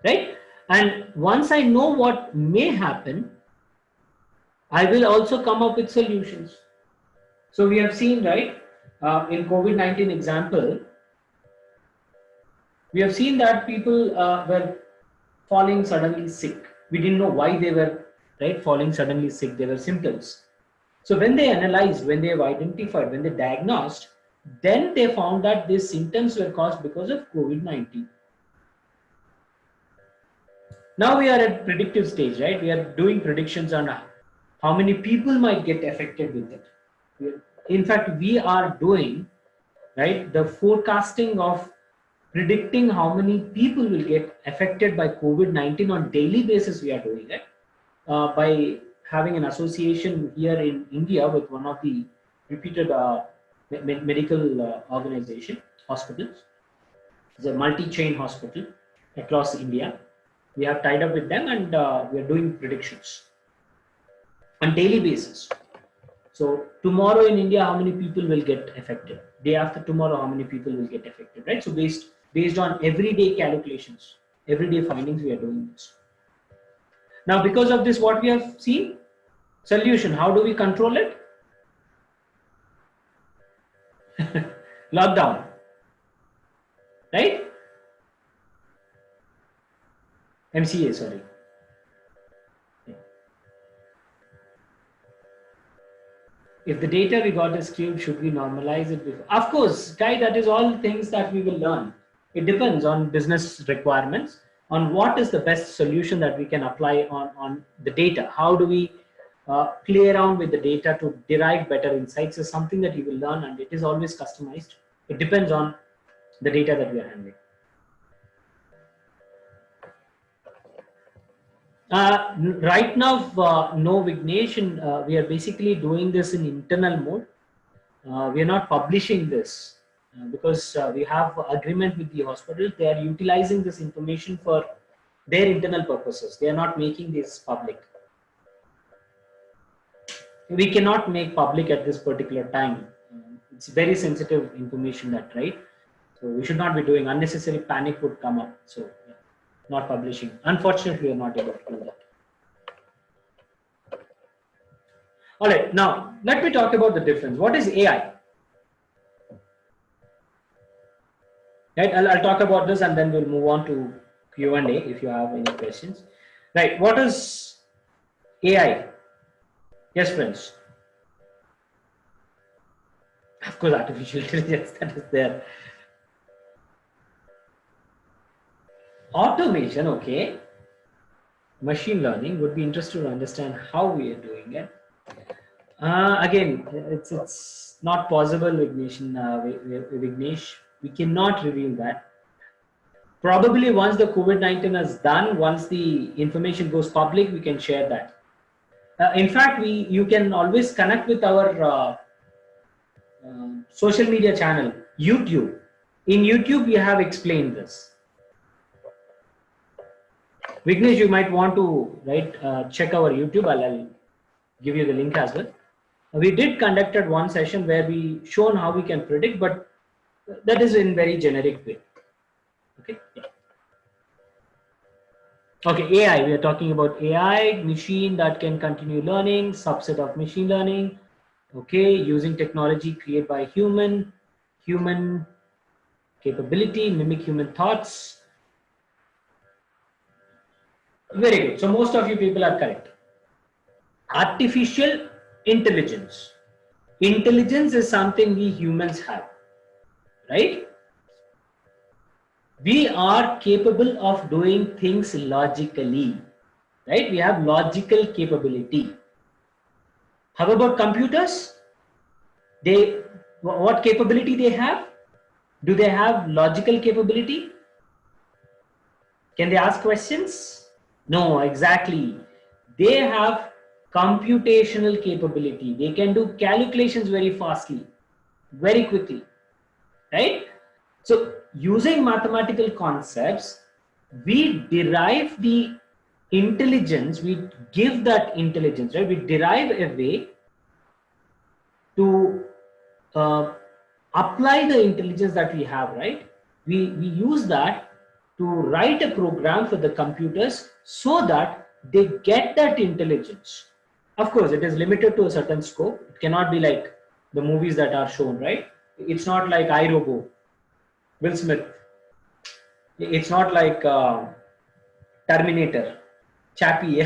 right? And once I know what may happen, I will also come up with solutions. So we have seen, right, in COVID-19 example, we have seen that people were falling suddenly sick. We didn't know why they were, right, falling suddenly sick. There were symptoms. So when they analyzed, when they have identified, when they diagnosed, then they found that these symptoms were caused because of COVID-19. Now we are at predictive stage, right? We are doing predictions on how many people might get affected with it. In fact, we are doing, right, the forecasting of predicting how many people will get affected by COVID-19 on daily basis. We are doing it by having an association here in India with one of the reputed medical organization, hospitals. It's a multi-chain hospital across India. We have tied up with them, and we are doing predictions on daily basis. So tomorrow in India, how many people will get affected? Day after tomorrow, how many people will get affected, right? So based on everyday calculations, everyday findings, we are doing this. Now, because of this, what we have seen, solution, how do we control it? Lockdown, right? MCA, sorry. If the data we got is skewed, should we normalize it before? Of course, Kai, that is all things that we will learn. It depends on business requirements, on what is the best solution that we can apply on the data. How do we play around with the data to derive better insights is something that you will learn, and it is always customized. It depends on the data that we are handling. Right now, no Vignesh, we are basically doing this in internal mode. We are not publishing this because we have agreement with the hospital. They are utilizing this information for their internal purposes. They are not making this public. We cannot make public at this particular time. It's very sensitive information, that, right? So we should not be doing. Unnecessary panic would come up. So yeah, not publishing. Unfortunately, we are not able to do that. All right, now let me talk about the difference. What is AI? Right, I'll talk about this, and then we'll move on to Q&A if you have any questions. Right, what is AI? Yes, friends. Of course, artificial intelligence, that is there. Automation, okay. Machine learning, would be interested to understand how we are doing it. Again, it's not possible, Vignesh. We cannot reveal that. Probably once the COVID-19 is done, once the information goes public, we can share that. In fact, you can always connect with our social media channel. YouTube. In YouTube, we have explained this. Vignesh, you might want to check our YouTube. I'll give you the link as well. We did conducted one session where we shown how we can predict, but that is in very generic way. Okay. Okay, AI. We are talking about AI, machine that can continue learning, subset of machine learning. Okay, using technology created by human capability, mimic human thoughts. Very good. So most of you people are correct. Artificial intelligence. Intelligence is something we humans have, right? We are capable of doing things logically, right? We have logical capability. How about computers? What capability they have? Do they have logical capability? Can they ask questions? No, exactly. They have computational capability. They can do calculations very fastly, very quickly, right? So using mathematical concepts, we derive the intelligence, we give that intelligence, right? We derive a way to apply the intelligence that we have, right? We use that to write a program for the computers so that they get that intelligence. Of course, it is limited to a certain scope. It cannot be like the movies that are shown, right? It's not like iRobot, Will Smith. It's not like Terminator, Chappie.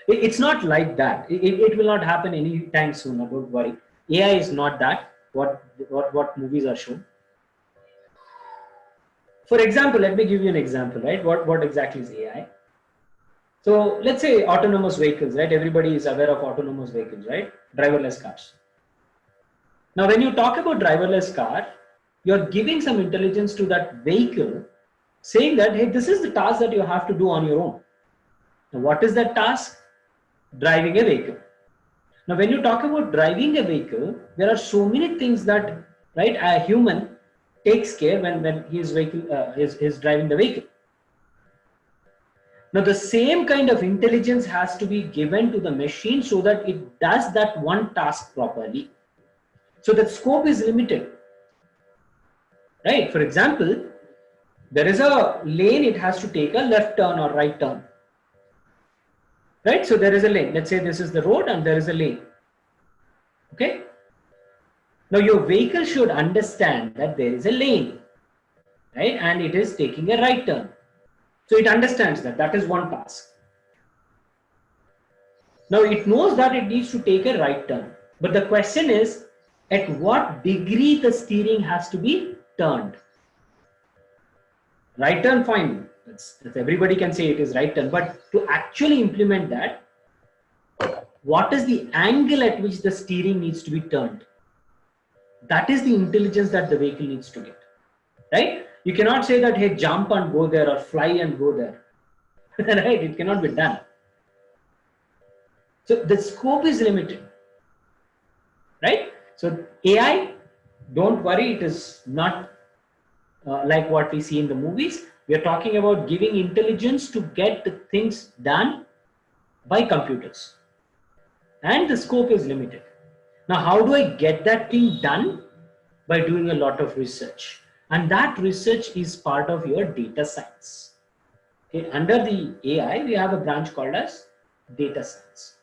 It's not like that. It will not happen anytime soon. Don't worry. AI is not that. What movies are shown. For example, let me give you an example, right? What exactly is AI? So let's say autonomous vehicles, right? Everybody is aware of autonomous vehicles, right? Driverless cars. Now, when you talk about driverless car, you're giving some intelligence to that vehicle, saying that, hey, this is the task that you have to do on your own. Now, what is that task? Driving a vehicle. Now, when you talk about driving a vehicle, there are so many things that, right, a human takes care when he is driving the vehicle. Now, the same kind of intelligence has to be given to the machine so that it does that one task properly. So the scope is limited, right? For example, there is a lane, it has to take a left turn or right turn, right? So there is a lane. Let's say this is the road and there is a lane. Okay. Now your vehicle should understand that there is a lane, right? And it is taking a right turn. So it understands that. That is one task. Now it knows that it needs to take a right turn. But the question is, at what degree the steering has to be turned? Right turn, fine. That's everybody can say it is right turn. But to actually implement that, what is the angle at which the steering needs to be turned? That is the intelligence that the vehicle needs to get, right? You cannot say that, hey, jump and go there or fly and go there, right? It cannot be done. So the scope is limited, right? So AI, don't worry, it is not like what we see in the movies. We are talking about giving intelligence to get the things done by computers. And the scope is limited. Now, how do I get that thing done? By doing a lot of research. And that research is part of your data science. Okay, under the AI, we have a branch called as data science.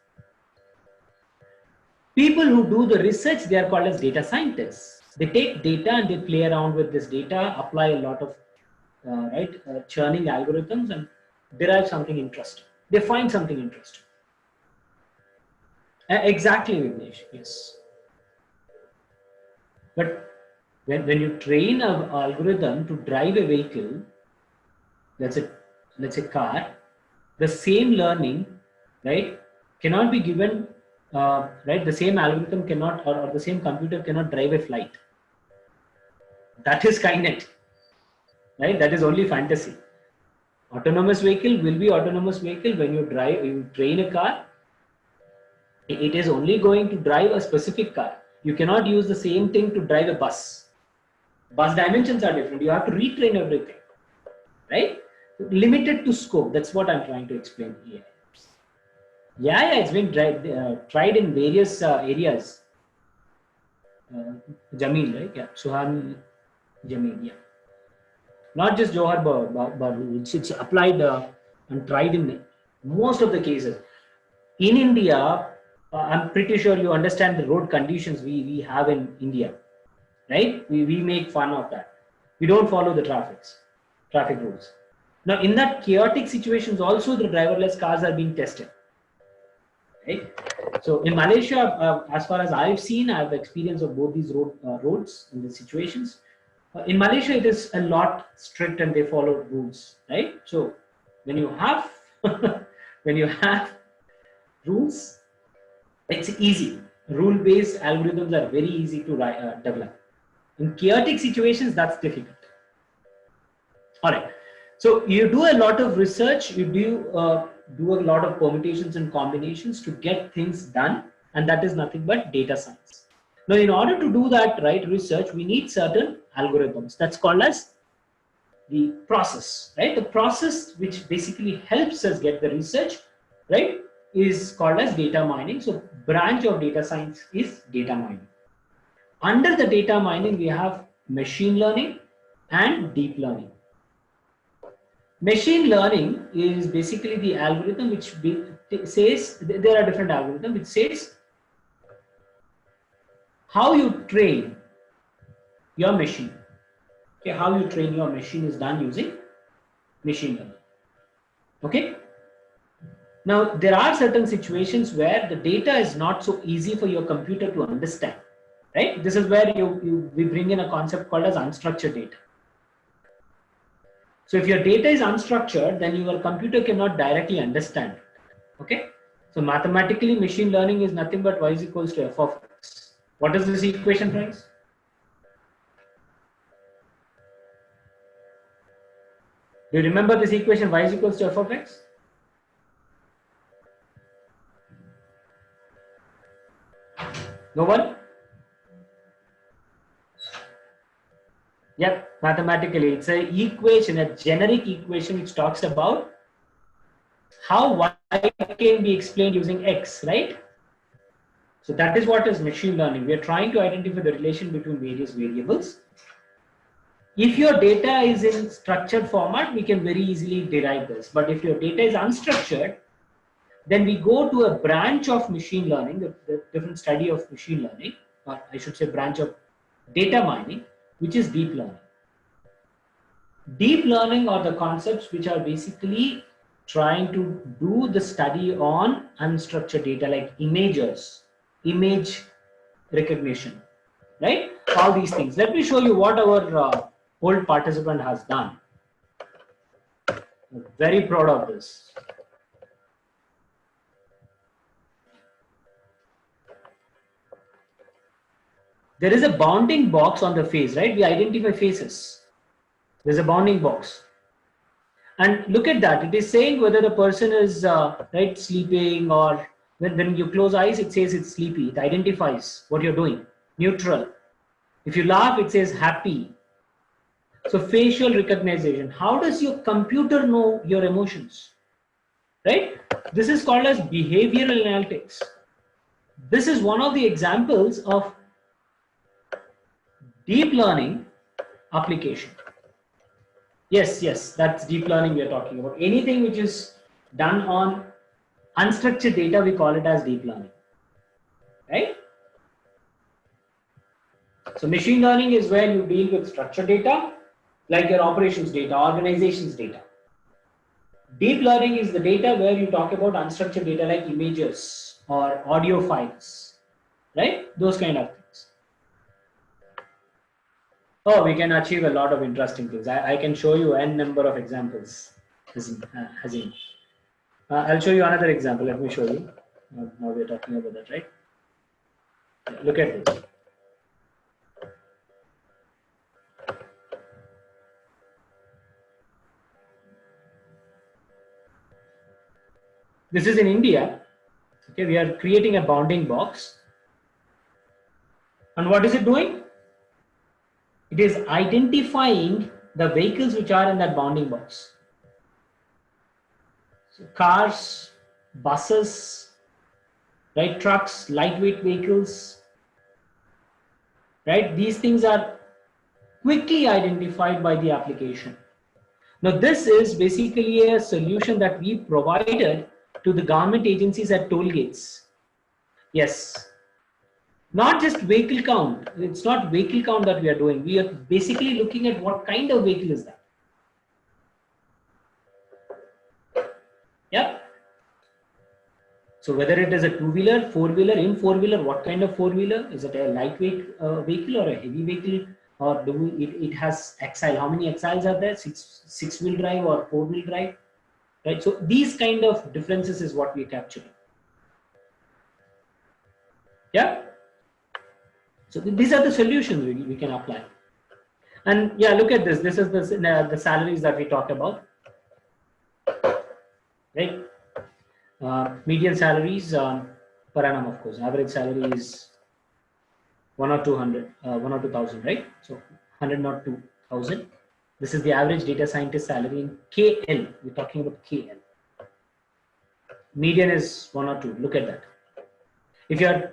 People who do the research, they are called as data scientists. They take data and they play around with this data, apply a lot of churning algorithms and derive something interesting. They find something interesting. Exactly, Vignesh, yes. But when you train an algorithm to drive a vehicle, let's say car, the same learning, right, cannot be given, right? The same algorithm cannot, or the same computer cannot drive a flight. That is Skynet, right? That is only fantasy. Autonomous vehicle will be autonomous vehicle when you train a car. It is only going to drive a specific car. You cannot use the same thing to drive a bus. Bus dimensions are different. You have to retrain everything, right? Limited to scope. That's what I'm trying to explain here. Yeah, it's been tried in various areas. Jameel, right? Yeah, Suhan Jameel, yeah. Not just Johar Baru, it's applied and tried in most of the cases. In India, I'm pretty sure you understand the road conditions we have in India, right? We make fun of that. We don't follow the traffic rules. Now, in that chaotic situations, also the driverless cars are being tested, right? So in Malaysia, as far as I've seen, I have experience of both these roads in these situations. In Malaysia, it is a lot strict and they follow rules, right? So when you have when you have rules, it's easy. Rule-based algorithms are very easy to develop. In chaotic situations, that's difficult. All right. So you do a lot of research. You do a lot of permutations and combinations to get things done, and that is nothing but data science. Now, in order to do that, right, research, we need certain algorithms. That's called as the process, right? The process which basically helps us get the research, right, is called as data mining. So branch of data science is data mining. Under the data mining, we have machine learning and deep learning. Machine learning is basically the algorithm which says, there are different algorithms which says how you train your machine. Okay, how you train your machine is done using machine learning. Okay. Now, there are certain situations where the data is not so easy for your computer to understand, right? This is where we bring in a concept called as unstructured data. So if your data is unstructured, then your computer cannot directly understand it. Okay. So mathematically, machine learning is nothing but y is equals to f of x. What is this equation, friends? Do you remember this equation, y is equals to f of x? No one? Yep, mathematically, it's an equation, a generic equation which talks about how y can be explained using x, right? So that is what is machine learning. We are trying to identify the relation between various variables. If your data is in structured format, we can very easily derive this. But if your data is unstructured, then we go to a branch of machine learning, the different study of machine learning, or I should say branch of data mining, which is deep learning. Deep learning are the concepts which are basically trying to do the study on unstructured data like images, image recognition, right? All these things. Let me show you what our old participant has done. I'm very proud of this. There is a bounding box on the face, right? We identify faces. There's a bounding box. And look at that. It is saying whether the person is right, sleeping, or when you close eyes, it says it's sleepy. It identifies what you're doing. Neutral. If you laugh, it says happy. So facial recognition. How does your computer know your emotions? Right? This is called as behavioral analytics. This is one of the examples of deep learning application. Yes, that's deep learning we are talking about. Anything which is done on unstructured data, we call it as deep learning, right? So machine learning is where you deal with structured data, like your operations data, organizations data. Deep learning is the data where you talk about unstructured data like images or audio files, right? Those kind of things. Oh, we can achieve a lot of interesting things. I can show you n number of examples, Hazim. I'll show you another example. Let me show you. Now we're talking about that, right? Look at this. This is in India. Okay, we are creating a bounding box. And what is it doing? It is identifying the vehicles which are in that bounding box. So cars, buses, right, trucks, lightweight vehicles, right? These things are quickly identified by the application. Now, this is basically a solution that we provided to the government agencies at toll gates. Yes, not just vehicle count. It's not vehicle count that we are doing. We are basically looking at what kind of vehicle is that. Yeah. So whether it is a two-wheeler, four-wheeler, in four-wheeler, what kind of four-wheeler? Is it a lightweight vehicle or a heavy vehicle? Or it has axle? How many axles are there? Six-wheel drive or four-wheel drive? Right. So these kind of differences is what we capture. Yeah. So these are the solutions we can apply. And yeah, look at this. This is the salaries that we talked about. Right. Median salaries per annum, of course. Average salary is 1 or 2,000, right? So 100 or 2,000. This is the average data scientist salary in KL. We're talking about KL. Median is 1 or 2. Look at that. If you're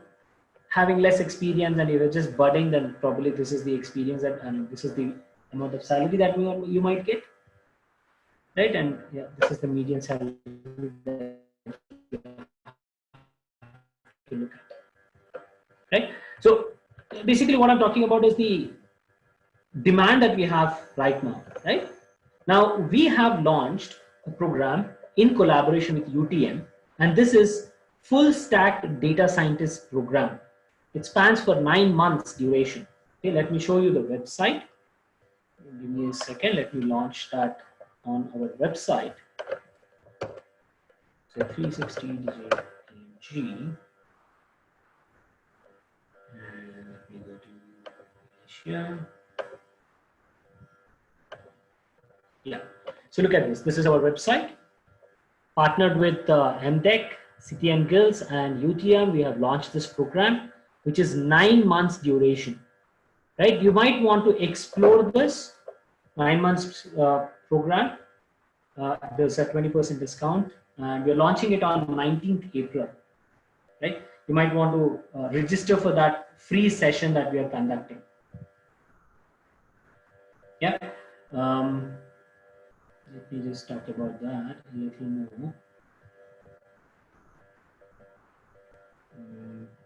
having less experience and you're just budding, then probably this is the experience that, and this is the amount of salary that you might get, right? And yeah, this is the median salary that you have to look at, right? So basically what I'm talking about is the demand that we have right now, right? Now we have launched a program in collaboration with UTM, and this is full stack data scientist program. It spans for 9 months duration. Okay, let me show you the website. Give me a second. Let me launch that on our website. So 360 AG. And let me go to Asia. Yeah. So look at this. This is our website. Partnered with MDEC, City and Guilds, and UTM, we have launched this program, which is 9 months duration, right? You might want to explore this 9 months program. There's a 20% discount, and we're launching it on 19th April, right? You might want to register for that free session that we are conducting. Yeah. Let me just talk about that a little more.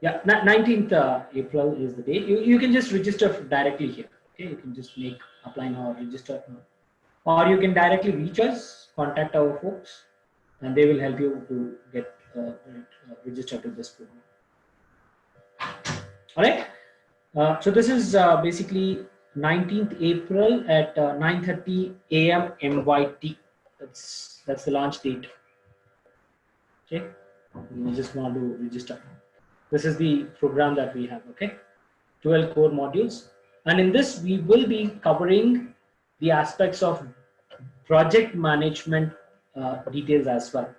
Yeah, 19th April is the date. You can just register directly here. Okay, you can just apply now or register now. Or you can directly reach us, contact our folks, and they will help you to get registered to this program. All right. So this is basically 19th April at 9:30 a.m. MYT. That's the launch date. Okay, you just want to register. This is the program that we have. Okay, 12 core modules, and in this we will be covering the aspects of project management details as well.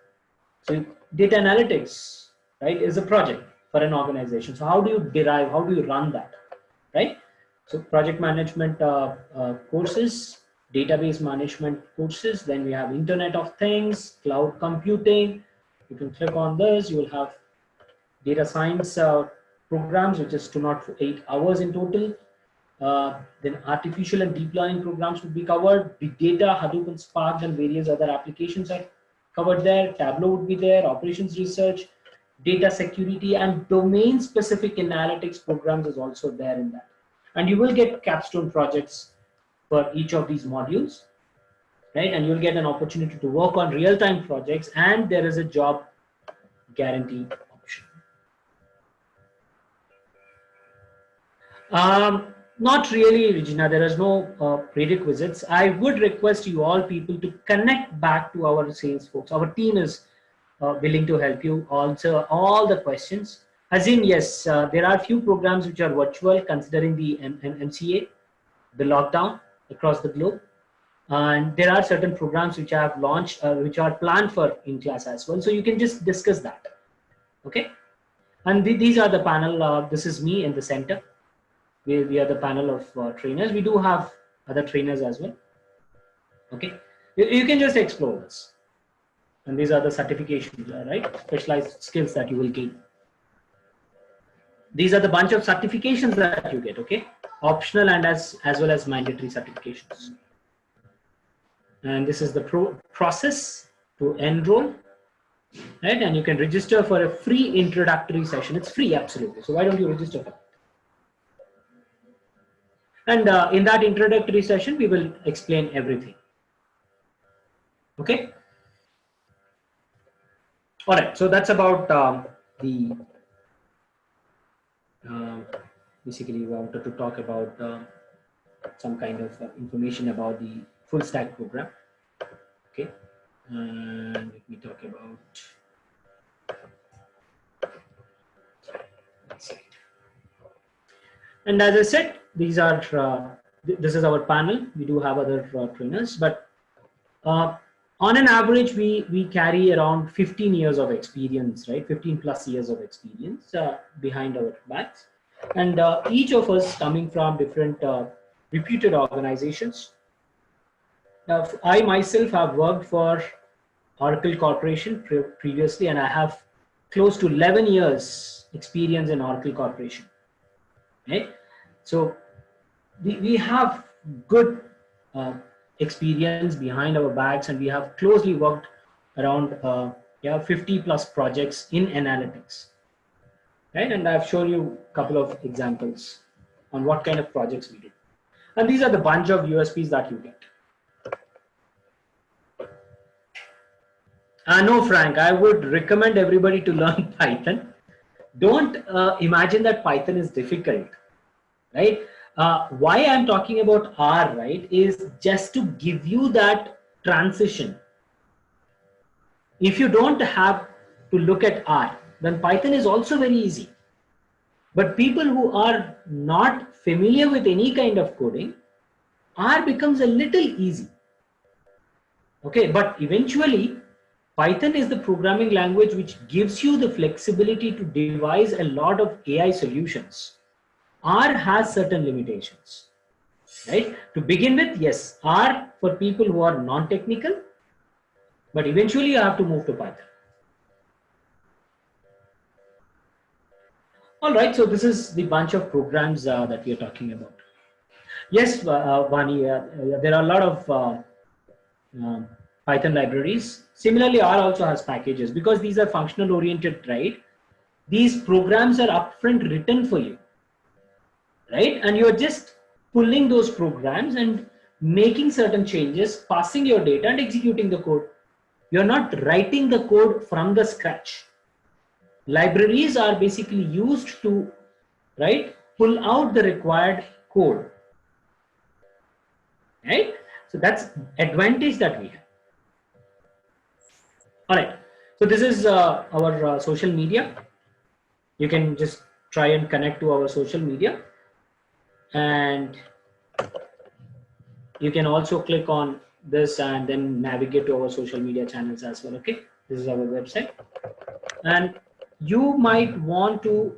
So data analytics, right, is a project for an organization. So how do you derive? How do you run that, right? So project management courses, database management courses, then we have Internet of Things, cloud computing. You can click on this, you will have data science programs, which is 208 hours in total. Then artificial and deep learning programs would be covered. Big data, Hadoop and Spark, and various other applications are covered there. Tableau would be there, operations research, data security, and domain specific analytics programs is also there in that. And you will get capstone projects for each of these modules, right? And you'll get an opportunity to work on real-time projects, and there is a job guarantee option. Not really, Regina. There is no prerequisites. I would request you all people to connect back to our sales folks. Our team is willing to help you answer all the questions. As in, yes, there are few programs which are virtual, considering the MCA, the lockdown across the globe. And there are certain programs which I have launched, which are planned for in class as well. So you can just discuss that. Okay. And these are the panel. This is me in the center. we are the panel of trainers. We do have other trainers as well. Okay, you can just explore this. And these are the certifications, right? Specialized skills that you will gain. These are the bunch of certifications that you get, okay? Optional and as well as mandatory certifications. And this is the process to enroll, right? And you can register for a free introductory session. It's free, absolutely. So why don't you register for it? And in that introductory session, we will explain everything. Okay. All right. So that's about the basically we wanted to talk about some kind of information about the full stack program. Okay. And let me talk about. And as I said, these are this is our panel. We do have other trainers, but on an average, we carry around 15 years of experience, right? 15 plus years of experience behind our backs, and each of us coming from different reputed organizations. Now, I myself have worked for Oracle Corporation previously, and I have close to 11 years experience in Oracle Corporation. Right? So we have good experience behind our backs, and we have closely worked around 50 plus projects in analytics. Right? And I've shown you a couple of examples on what kind of projects we do. And these are the bunch of USPs that you get. No, Frank, I would recommend everybody to learn Python. Don't imagine that Python is difficult, right? Why I'm talking about R, right, is just to give you that transition. If you don't have to look at R, then Python is also very easy. But people who are not familiar with any kind of coding, R becomes a little easy. Okay, but eventually, Python is the programming language which gives you the flexibility to devise a lot of AI solutions. R has certain limitations, right? To begin with, yes, R for people who are non-technical, but eventually you have to move to Python. All right, so this is the bunch of programs that we are talking about. Yes, Vani, there are a lot of Python libraries. Similarly, R also has packages because these are functional oriented, right? These programs are upfront written for you, right? And you're just pulling those programs and making certain changes, passing your data and executing the code. You're not writing the code from the scratch. Libraries are basically used to, right, pull out the required code, right? So that's advantage that we have. All right, so this is our social media. You can just try and connect to our social media, and you can also click on this and then navigate to our social media channels as well. Okay, this is our website, and you might want to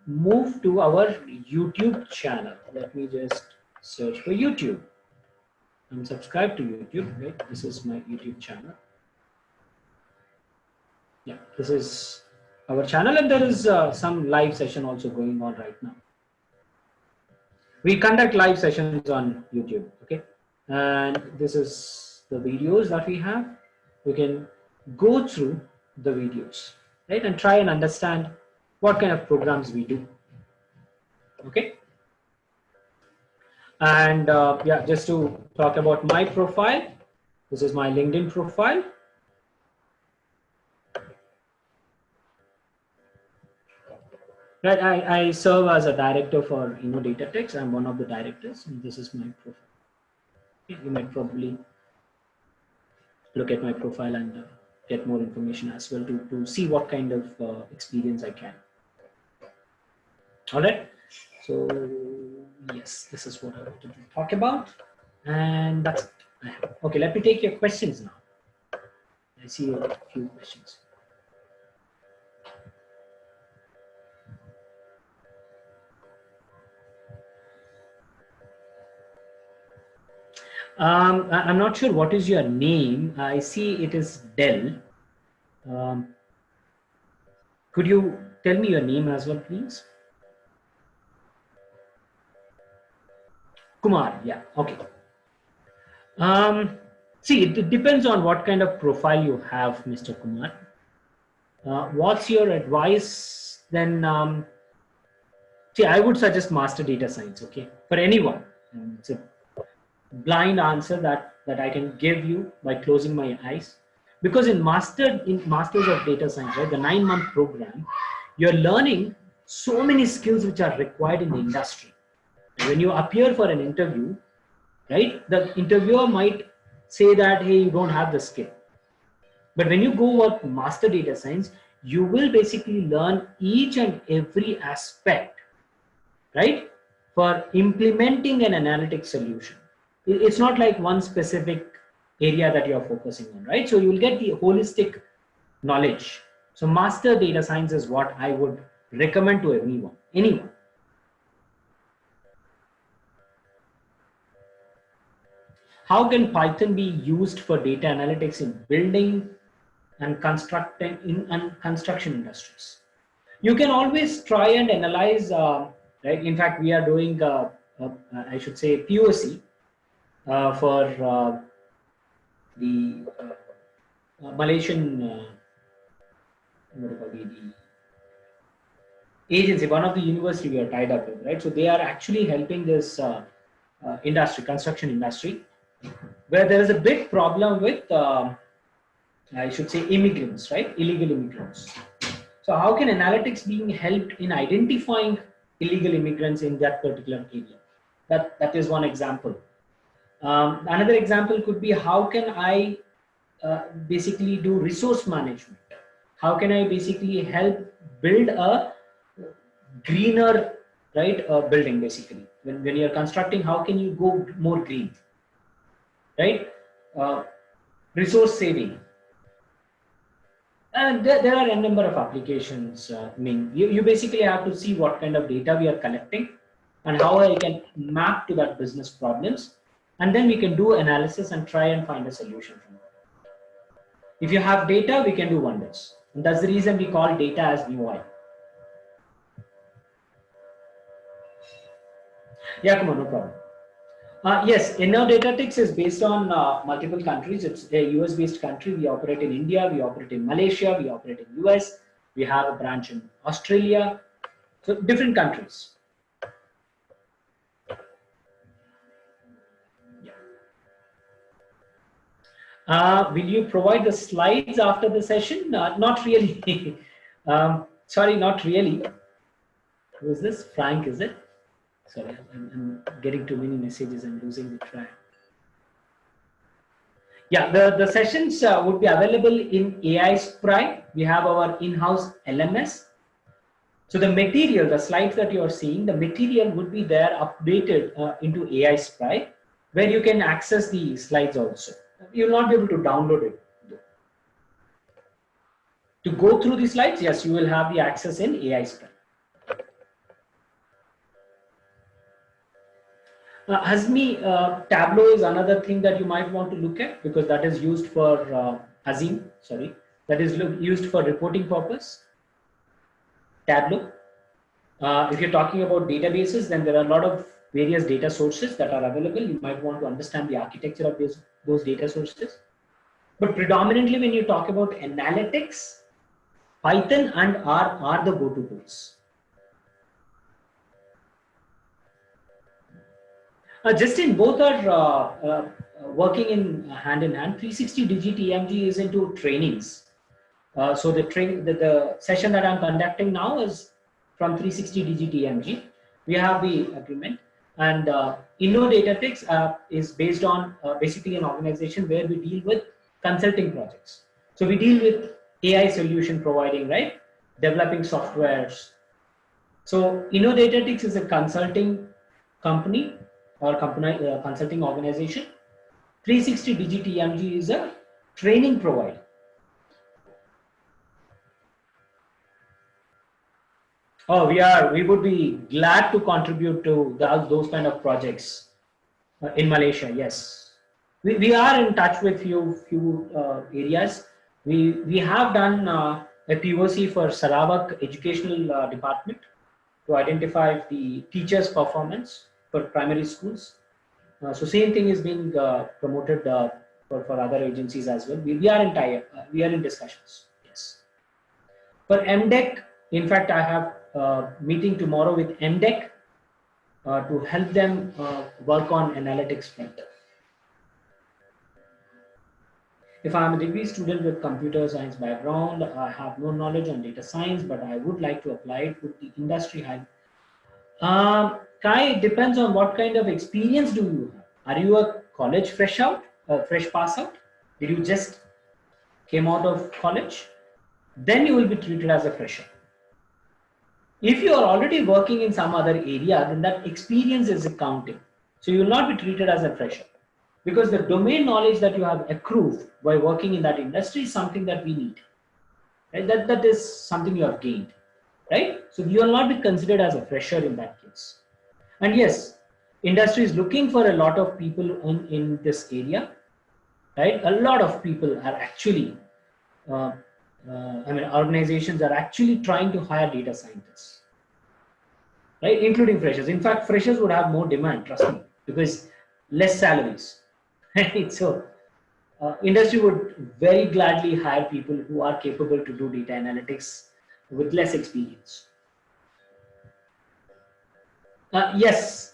move to our YouTube channel. Let me just search for YouTube. I'm subscribed to YouTube, right? This is my YouTube channel. Yeah, this is our channel, and there is some live session also going on right now. We conduct live sessions on YouTube, okay? And this is the videos that we have. You can go through the videos, right? And try and understand what kind of programs we do, okay? And yeah, just to talk about my profile, this is my LinkedIn profile. Right, I serve as a director for INNODATATICS. I'm one of the directors, and this is my profile. You might probably look at my profile and get more information as well to see what kind of experience I can. All right, so yes, this is what I wanted to talk about, and that's it. Okay, let me take your questions now. I see a few questions. I'm not sure what is your name. I see it is Dell. Um, could you tell me your name as well, please? Kumar. Yeah. Okay. See, it depends on what kind of profile you have, Mr. Kumar. What's your advice then? See, I would suggest master data science, okay, for anyone. It's a blind answer that I can give you by closing my eyes. Because in Masters of Data Science, right, the 9-month program, you're learning so many skills which are required in the industry. And when you appear for an interview, right, the interviewer might say that, hey, you don't have the skill. But when you go work master data science, you will basically learn each and every aspect, right, for implementing an analytic solution. It's not like one specific area that you're focusing on, right? So you will get the holistic knowledge. So master data science is what I would recommend to anyone. How can Python be used for data analytics in building and construction industries? You can always try and analyze, right? In fact, we are doing, I should say, POC for the Malaysian, what do you call the agency, one of the university we are tied up with, right? So they are actually helping this construction industry, where there is a big problem with, I should say, immigrants, right? Illegal immigrants. So how can analytics being helped in identifying illegal immigrants in that particular area? That is one example. Another example could be, how can I basically do resource management? How can I basically help build a greener, right, building basically? When you're constructing, how can you go more green, right? Uh, Resource saving. And there are a number of applications. I mean, you basically have to see what kind of data we are collecting and how I can map to that business problems. And then we can do analysis and try and find a solution from it. If you have data, we can do wonders. And that's the reason we call data as new oil. Yeah, come on, no problem. Yes, INNODATATICS is based on multiple countries. It's a US-based country. We operate in India, we operate in Malaysia, we operate in US, we have a branch in Australia, so different countries. Will you provide the slides after the session? Not really. Sorry, not really. Who is this? Frank, is it? Sorry, I'm getting too many messages. I'm losing the track. Yeah, the sessions would be available in AI Spry. We have our in-house LMS. So the material, the slides that you are seeing, the material would be there updated into AI Spry, where you can access the slides also. You will not be able to download it. To go through the slides, yes, you will have the access in AI Spry. Hazmi, Tableau is another thing that you might want to look at, because that is used for Azim, sorry, that is used for reporting purpose. Tableau. If you're talking about databases, then there are a lot of various data sources that are available. You might want to understand the architecture of those data sources. But predominantly, when you talk about analytics, Python and R are the go-to tools. Justin, both are working in hand. 360 Digit EMG is into trainings. So the session that I'm conducting now is from 360 Digit EMG. We have the agreement, and INNODATATICS is based on basically an organization where we deal with consulting projects. So we deal with AI solution providing, right? Developing softwares. So INNODATATICS is a consulting company or consulting organization. 360 Digit EMG is a training provider. Oh, we would be glad to contribute to those kind of projects in Malaysia. Yes. we are in touch with few areas. We have done a POC for Sarawak Educational Department to identify the teachers' performance for primary schools. So same thing is being promoted for other agencies as well. We are in we are in discussions. Yes. For MDEC, in fact, I have a meeting tomorrow with MDEC to help them work on analytics front. If I am a degree student with computer science background, I have no knowledge on data science, but I would like to apply it with the industry high. Kai, it depends on what kind of experience do you have. Are you a college fresh pass out? Did you just came out of college? Then you will be treated as a fresher. If you are already working in some other area, then that experience is accounting. So you will not be treated as a fresher. Because the domain knowledge that you have accrued by working in that industry is something that we need. Right? That is something you have gained. Right? So you will not be considered as a fresher in that case. And yes, industry is looking for a lot of people in this area. Right? A lot of people are actually, organizations are actually trying to hire data scientists. Right? Including freshers. In fact, freshers would have more demand, trust me, because less salaries. Right? So industry would very gladly hire people who are capable to do data analytics with less experience. Yes,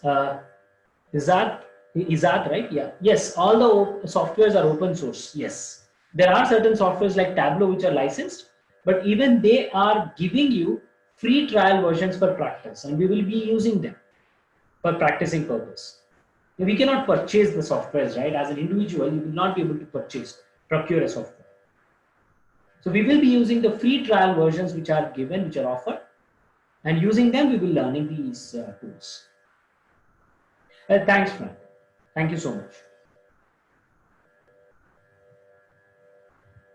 is that right? Yeah. Yes, all the softwares are open source. Yes, there are certain softwares like Tableau which are licensed, but even they are giving you free trial versions for practice, and we will be using them for practicing purpose. We cannot purchase the softwares, right? As an individual, you will not be able to procure a software. So we will be using the free trial versions which are given, which are offered, and using them, we will be learning these tools. Thanks, Frank. Thank you so much.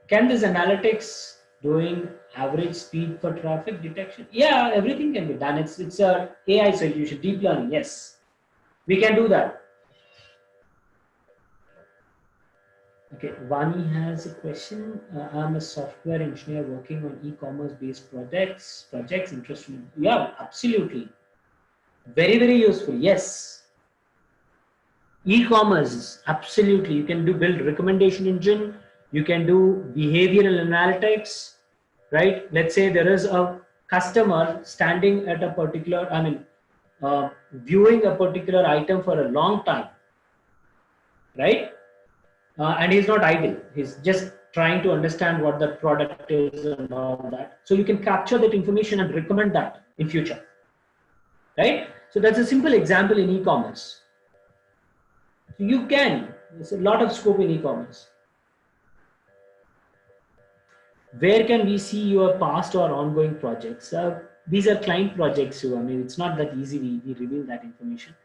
Can this analytics doing average speed for traffic detection? Yeah, everything can be done. It's a AI solution, deep learning. Yes, we can do that. Okay, Vani has a question. I'm a software engineer working on e-commerce based projects. Interesting. Yeah, absolutely. Very, very useful. Yes. E-commerce, absolutely. You can build recommendation engine. You can do behavioral analytics, right? Let's say there is a customer standing at a particular, viewing a particular item for a long time, right? And he's not idle. He's just trying to understand what the product is and all that. So you can capture that information and recommend that in future, right? So that's a simple example in e-commerce. You can. There's a lot of scope in e-commerce. Where can we see your past or ongoing projects? These are client projects, so I mean it's not that easy. We reveal that information.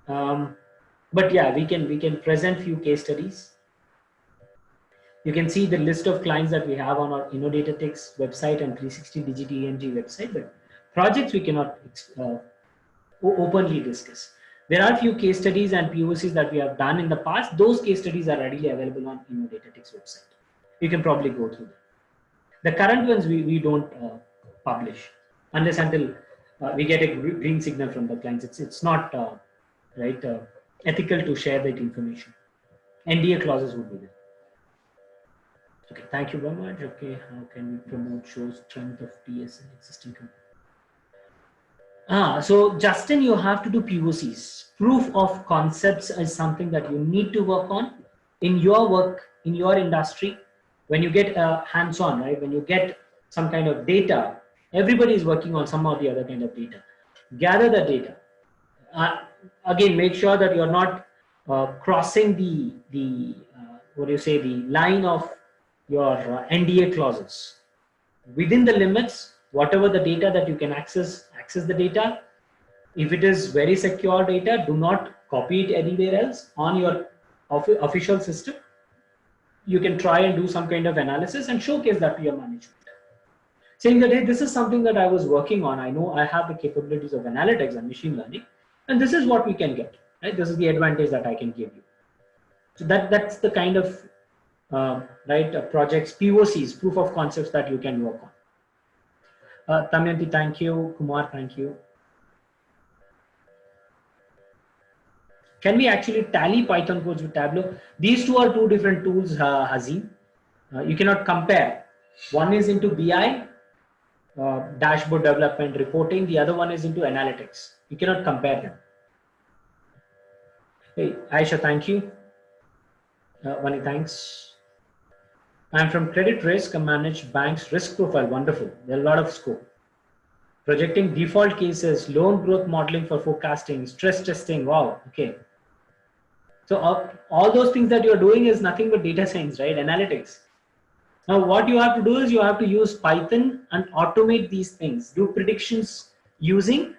But yeah, we can present few case studies. You can see the list of clients that we have on our INNODATATICS website and 360 Digit ENG website, but projects we cannot openly discuss. There are few case studies and POCs that we have done in the past. Those case studies are readily available on INNODATATICS website. You can probably go through them. The current ones we don't publish unless until we get a green signal from the clients. It's not ethical to share that information. NDA clauses would be there. Okay, thank you very much. Okay, how can we promote shows strength of TS in existing company? So Justin, you have to do POCs. Proof of concepts is something that you need to work on in your work, in your industry. When you get hands-on, right? When you get some kind of data, everybody is working on some or the other kind of data. Gather the data. Again, make sure that you're not crossing the line of your NDA clauses. Within the limits, whatever the data that you can access the data. If it is very secure data, do not copy it anywhere else on your official system. You can try and do some kind of analysis and showcase that to your management. Saying that, hey, this is something that I was working on. I know I have the capabilities of analytics and machine learning, and this is what we can get. Right? This is the advantage that I can give you. So that's the kind of projects, POCs, proof of concepts that you can work on. Tamyanti, thank you. Kumar, thank you. Can we actually tally Python codes with Tableau? These two are two different tools, Hazim. You cannot compare. One is into BI, dashboard development, reporting. The other one is into analytics. You cannot compare them. Hey, Aisha, thank you. Vani, thanks. I'm from credit risk and manage banks risk profile. Wonderful. There are a lot of scope. Projecting default cases, loan growth modeling for forecasting, stress testing. Wow. Okay. So all those things that you're doing is nothing but data science, right? Analytics. Now what you have to do is you have to use Python and automate these things. Do predictions using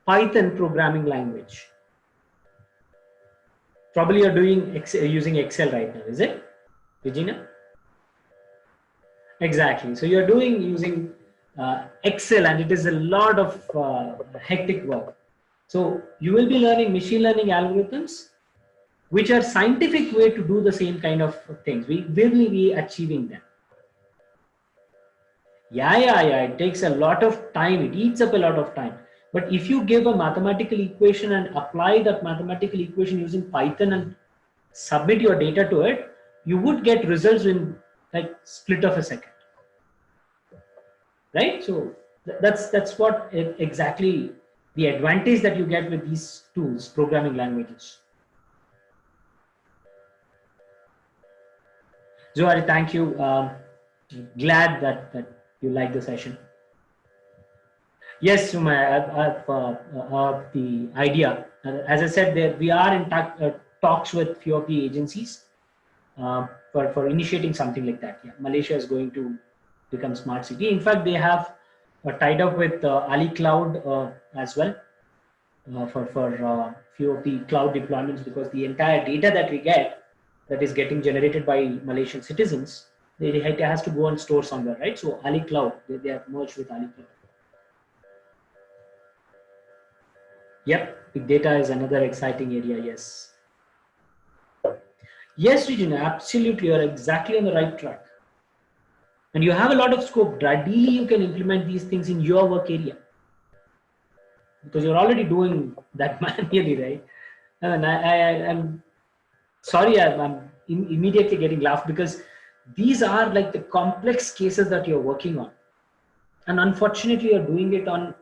Python programming language. Probably you're doing using Excel right now, is it, Regina? Exactly. So you're doing using Excel, and it is a lot of hectic work. So you will be learning machine learning algorithms, which are scientific way to do the same kind of things. We will be achieving them. Yeah. It takes a lot of time. It eats up a lot of time. But if you give a mathematical equation and apply that mathematical equation using Python and submit your data to it, you would get results in like split of a second. Right? So that's what exactly the advantage that you get with these tools, programming languages. Zohari, thank you. Glad that you like the session. Yes, Sumay, I've the idea. As I said, we are in talks with few of the agencies for initiating something like that. Yeah, Malaysia is going to become smart city. In fact, they have tied up with Ali Cloud as well for few of the cloud deployments, because the entire data that we get that is getting generated by Malaysian citizens, it has to go and store somewhere, right? So Ali Cloud, they have merged with Ali Cloud. Yep, big data is another exciting area, yes. Yes, Regina, absolutely, you're exactly on the right track. And you have a lot of scope. Ideally, you can implement these things in your work area, because you're already doing that manually, right? And I'm sorry, I'm immediately getting laughed, because these are like the complex cases that you're working on. And unfortunately, you're doing it on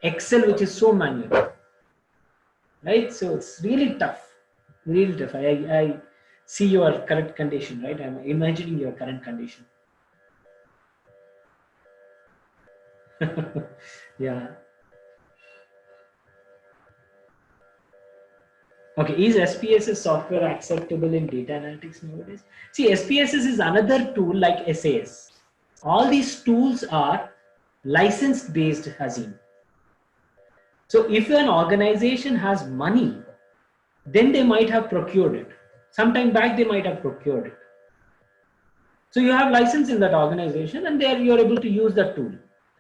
Excel, which is so manual, right? So it's really tough, really tough. I see your current condition, right? I'm imagining your current condition. Yeah. Okay, is SPSS software acceptable in data analytics nowadays? See, SPSS is another tool like SAS. All these tools are license based, Hazim. So if an organization has money, then they might have procured it. Sometime back, they might have procured it. So you have license in that organization, and there you're able to use that tool.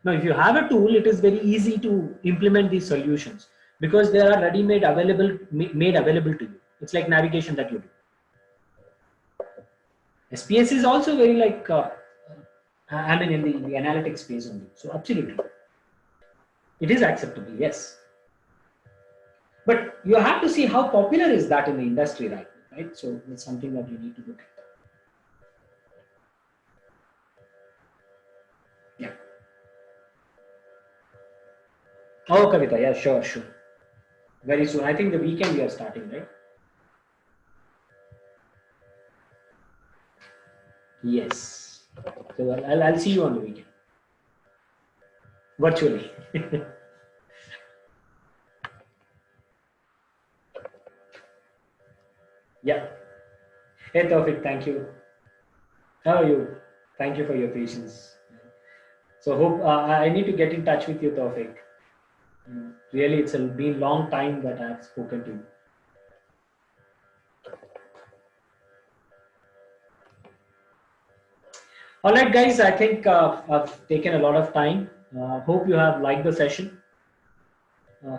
Now, if you have a tool, it is very easy to implement these solutions, because they are ready-made made available to you. It's like navigation that you do. SPS is also very like, I mean, in the analytics space only. So absolutely, it is acceptable, yes. But you have to see how popular is that in the industry right now, right? So it's something that you need to look at. Yeah. Oh, Kavita, yeah, sure. Very soon. I think the weekend we are starting, right? Yes. So I'll see you on the weekend. Virtually. Yeah. Hey, Taufik, thank you. How are you? Thank you for your patience. So hope I need to get in touch with you, Taufik. Really, it's been a long time that I've spoken to you. All right, guys, I think I've taken a lot of time. Hope you have liked the session.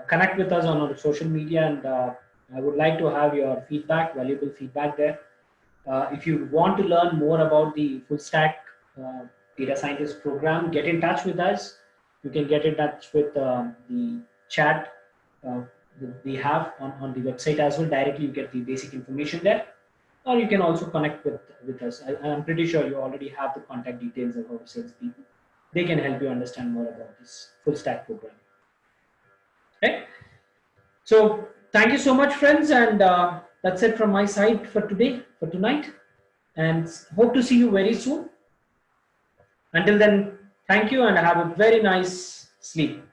Connect with us on our social media, and I would like to have your feedback, valuable feedback there. If you want to learn more about the full stack data scientist program, get in touch with us. You can get in touch with the chat uh, that we have on the website as well. Directly, you get the basic information there, or you can also connect with us. I'm pretty sure you already have the contact details of our salespeople. They can help you understand more about this full stack program. Okay. So thank you so much, friends, and that's it from my side for today, for tonight, and hope to see you very soon. Until then, thank you and have a very nice sleep.